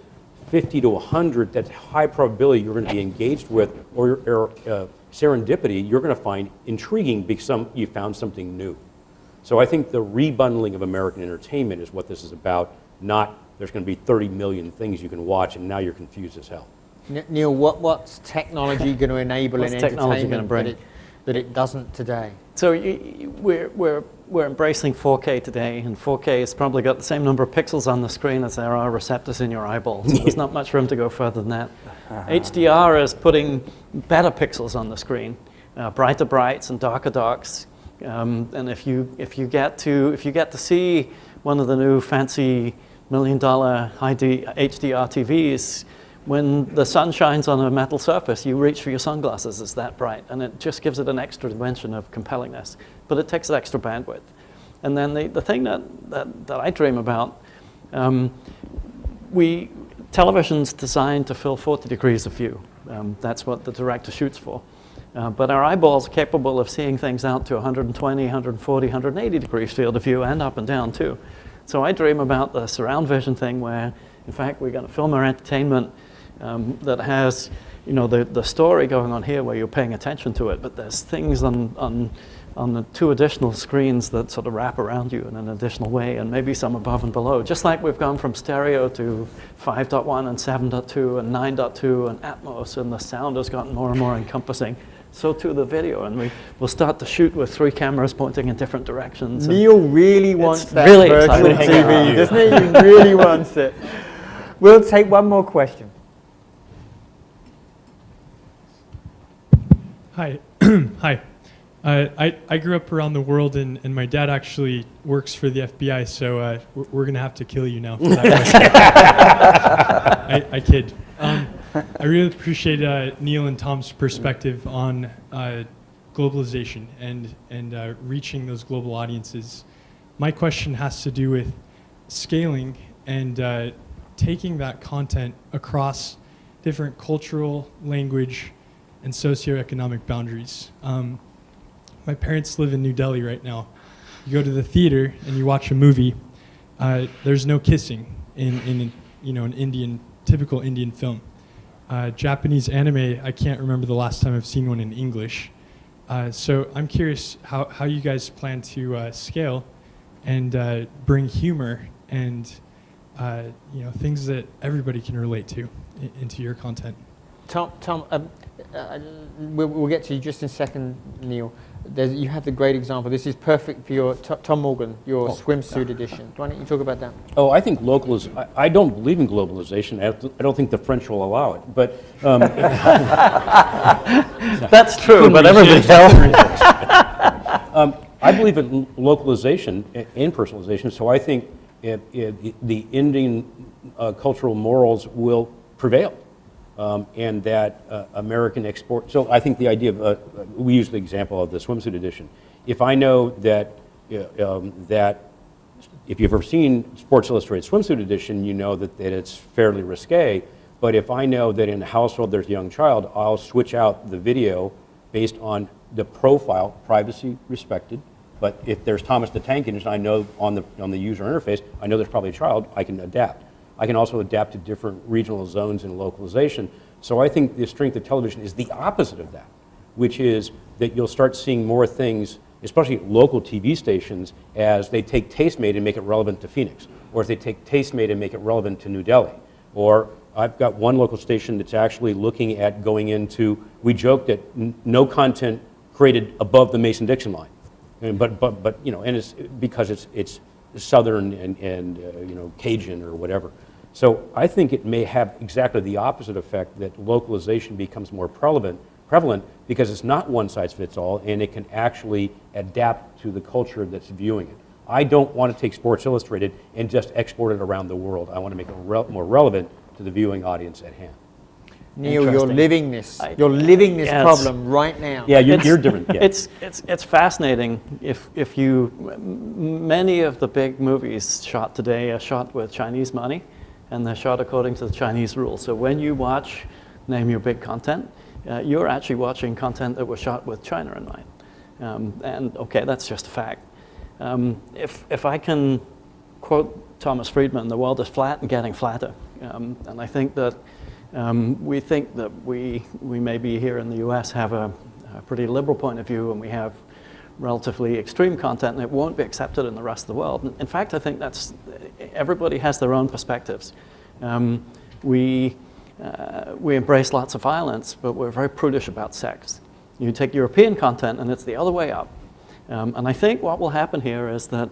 50 to 100 that's high probability you're going to be engaged with, or serendipity you're going to find intriguing because you found something new. So I think the rebundling of American entertainment is what this is about, not there's going to be 30 million things you can watch and now you're confused as hell. Neil, what's technology going to enable in entertainment that it doesn't today? So we're embracing 4K today, and 4K has probably got the same number of pixels on the screen as there are receptors in your eyeball. So there's not much room to go further than that. HDR is putting better pixels on the screen, brighter brights and darker darks. And if you get to see one of the new fancy $1 million high HDR TVs, when the sun shines on a metal surface, you reach for your sunglasses, it's that bright, and it just gives it an extra dimension of compellingness. But it takes extra bandwidth. And then the thing that I dream about, television's designed to fill 40 degrees of view. That's what the director shoots for. But our eyeballs are capable of seeing things out to 120, 140, 180 degrees field of view, and up and down too. So I dream about the surround vision thing where, in fact, we're going to film our entertainment that has, you know, the story going on here where you're paying attention to it, but there's things on the 2 additional screens that sort of wrap around you in an additional way, and maybe some above and below. Just like we've gone from stereo to 5.1 and 7.2 and 9.2 and Atmos, and the sound has gotten more and more encompassing. so too the video, and we'll start to shoot with 3 cameras pointing in different directions. Neil really wants that really virtual TV, doesn't he? He really wants it. We'll take one more question. Hi. Hi. I grew up around the world, and my dad actually works for the FBI, so we're going to have to kill you now for that question. I kid. I really appreciate Neil and Tom's perspective on globalization and reaching those global audiences. My question has to do with scaling and taking that content across different cultural, language, and socioeconomic boundaries. My parents live in New Delhi right now. You go to the theater and you watch a movie. There's no kissing in an typical Indian film. Japanese anime, I can't remember the last time I've seen one in English. So I'm curious how you guys plan to scale and bring humor and things that everybody can relate to into your content. Tom, we'll get to you just in a second, Neil. You have the great example. This is perfect for your Tom Morgan, your swimsuit edition. Why don't you talk about that? Oh, I think I don't believe in globalization. I don't think the French will allow it. But that's true. But everybody else. I believe in localization and personalization. So I think the Indian cultural morals will prevail. And that American export. So I think the idea of we use the example of the swimsuit edition. If I know that that if you've ever seen Sports Illustrated swimsuit edition, you know that it's fairly risque. But if I know that in a household there's a young child, I'll switch out the video based on the profile, privacy respected. But if there's Thomas the Tank Engine, I know on the user interface, I know there's probably a child. I can adapt. I can also adapt to different regional zones and localization. So I think the strength of television is the opposite of that, which is that you'll start seeing more things, especially local TV stations, as they take Tastemade and make it relevant to Phoenix, or if they take Tastemade and make it relevant to New Delhi. Or I've got one local station that's actually looking at going into, we joke that no content created above the Mason-Dixon line. But and it's because it's Southern and Cajun or whatever. So I think it may have exactly the opposite effect, that localization becomes more prevalent because it's not one size fits all, and it can actually adapt to the culture that's viewing it. I don't want to take Sports Illustrated and just export it around the world. I want to make it more relevant to the viewing audience at hand. Neil, you're living this. You're living this problem right now. Yeah, you're different. Yeah. It's fascinating. If you many of the big movies shot today are shot with Chinese money, and they're shot according to the Chinese rules. So when you watch, name your big content, you're actually watching content that was shot with China in mind. And okay, that's just a fact. If I can quote Thomas Friedman, the world is flat and getting flatter. And I think that we think that we maybe here in the US have a pretty liberal point of view, and we have relatively extreme content, and it won't be accepted in the rest of the world. In fact, I think everybody has their own perspectives. We embrace lots of violence, but we're very prudish about sex. You take European content, and it's the other way up. And I think what will happen here is that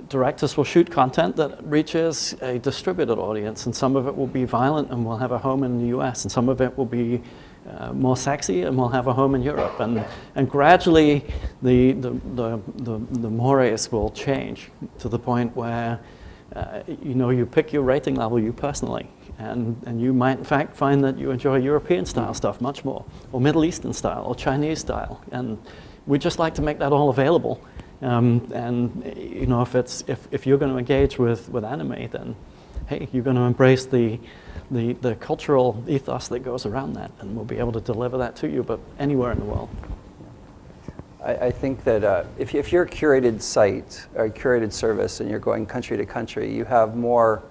directors will shoot content that reaches a distributed audience, and some of it will be violent and will have a home in the US, and some of it will be more sexy and will have a home in Europe, and gradually the mores will change to the point where you pick your rating level, you personally, and you might in fact find that you enjoy European style stuff much more, or Middle Eastern style, or Chinese style, and we just like to make that all available. If you're going to engage with anime, then hey, you're going to embrace the cultural ethos that goes around that, and we'll be able to deliver that to you, but anywhere in the world. I think that if you're a curated site or a curated service and you're going country to country, you have more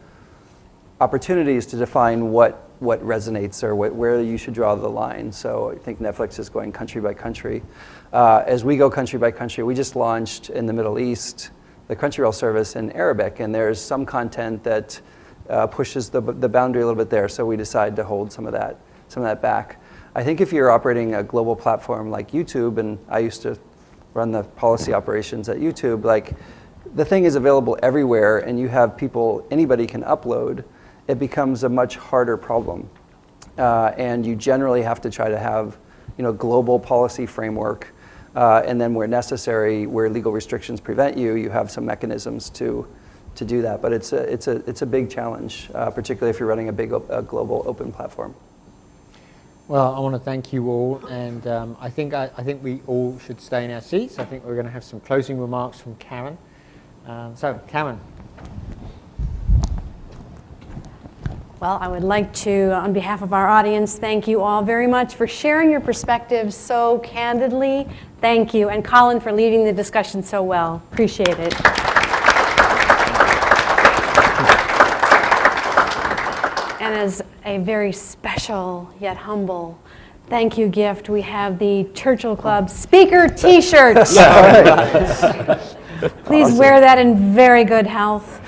opportunities to define what resonates or where you should draw the line. So I think Netflix is going country by country. As we go country by country, we just launched in the Middle East the Crunchyroll service in Arabic, and there's some content that pushes the boundary a little bit there, so we decided to hold some of that back. I think if you're operating a global platform like YouTube, and I used to run the policy operations at YouTube, like the thing is available everywhere and you have people, anybody can upload, it becomes a much harder problem. And you generally have to try to have, you know, global policy framework, and then where necessary, where legal restrictions prevent you, you have some mechanisms to do that. But it's a big challenge, particularly if you're running a global open platform. Well, I want to thank you all, and I think we all should stay in our seats. I think we're going to have some closing remarks from Karen. So, Karen. Well, I would like to, on behalf of our audience, thank you all very much for sharing your perspectives so candidly. Thank you, and Colin for leading the discussion so well. Appreciate it. And as a very special yet humble thank you gift, we have the Churchill Club speaker T-shirt. Please wear that in very good health.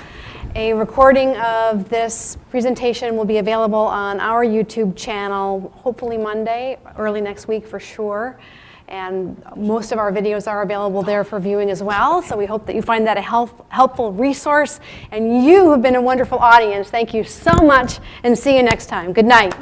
A recording of this presentation will be available on our YouTube channel, hopefully Monday, early next week for sure. And most of our videos are available there for viewing as well. So we hope that you find that a helpful resource. And you have been a wonderful audience. Thank you so much, and see you next time. Good night.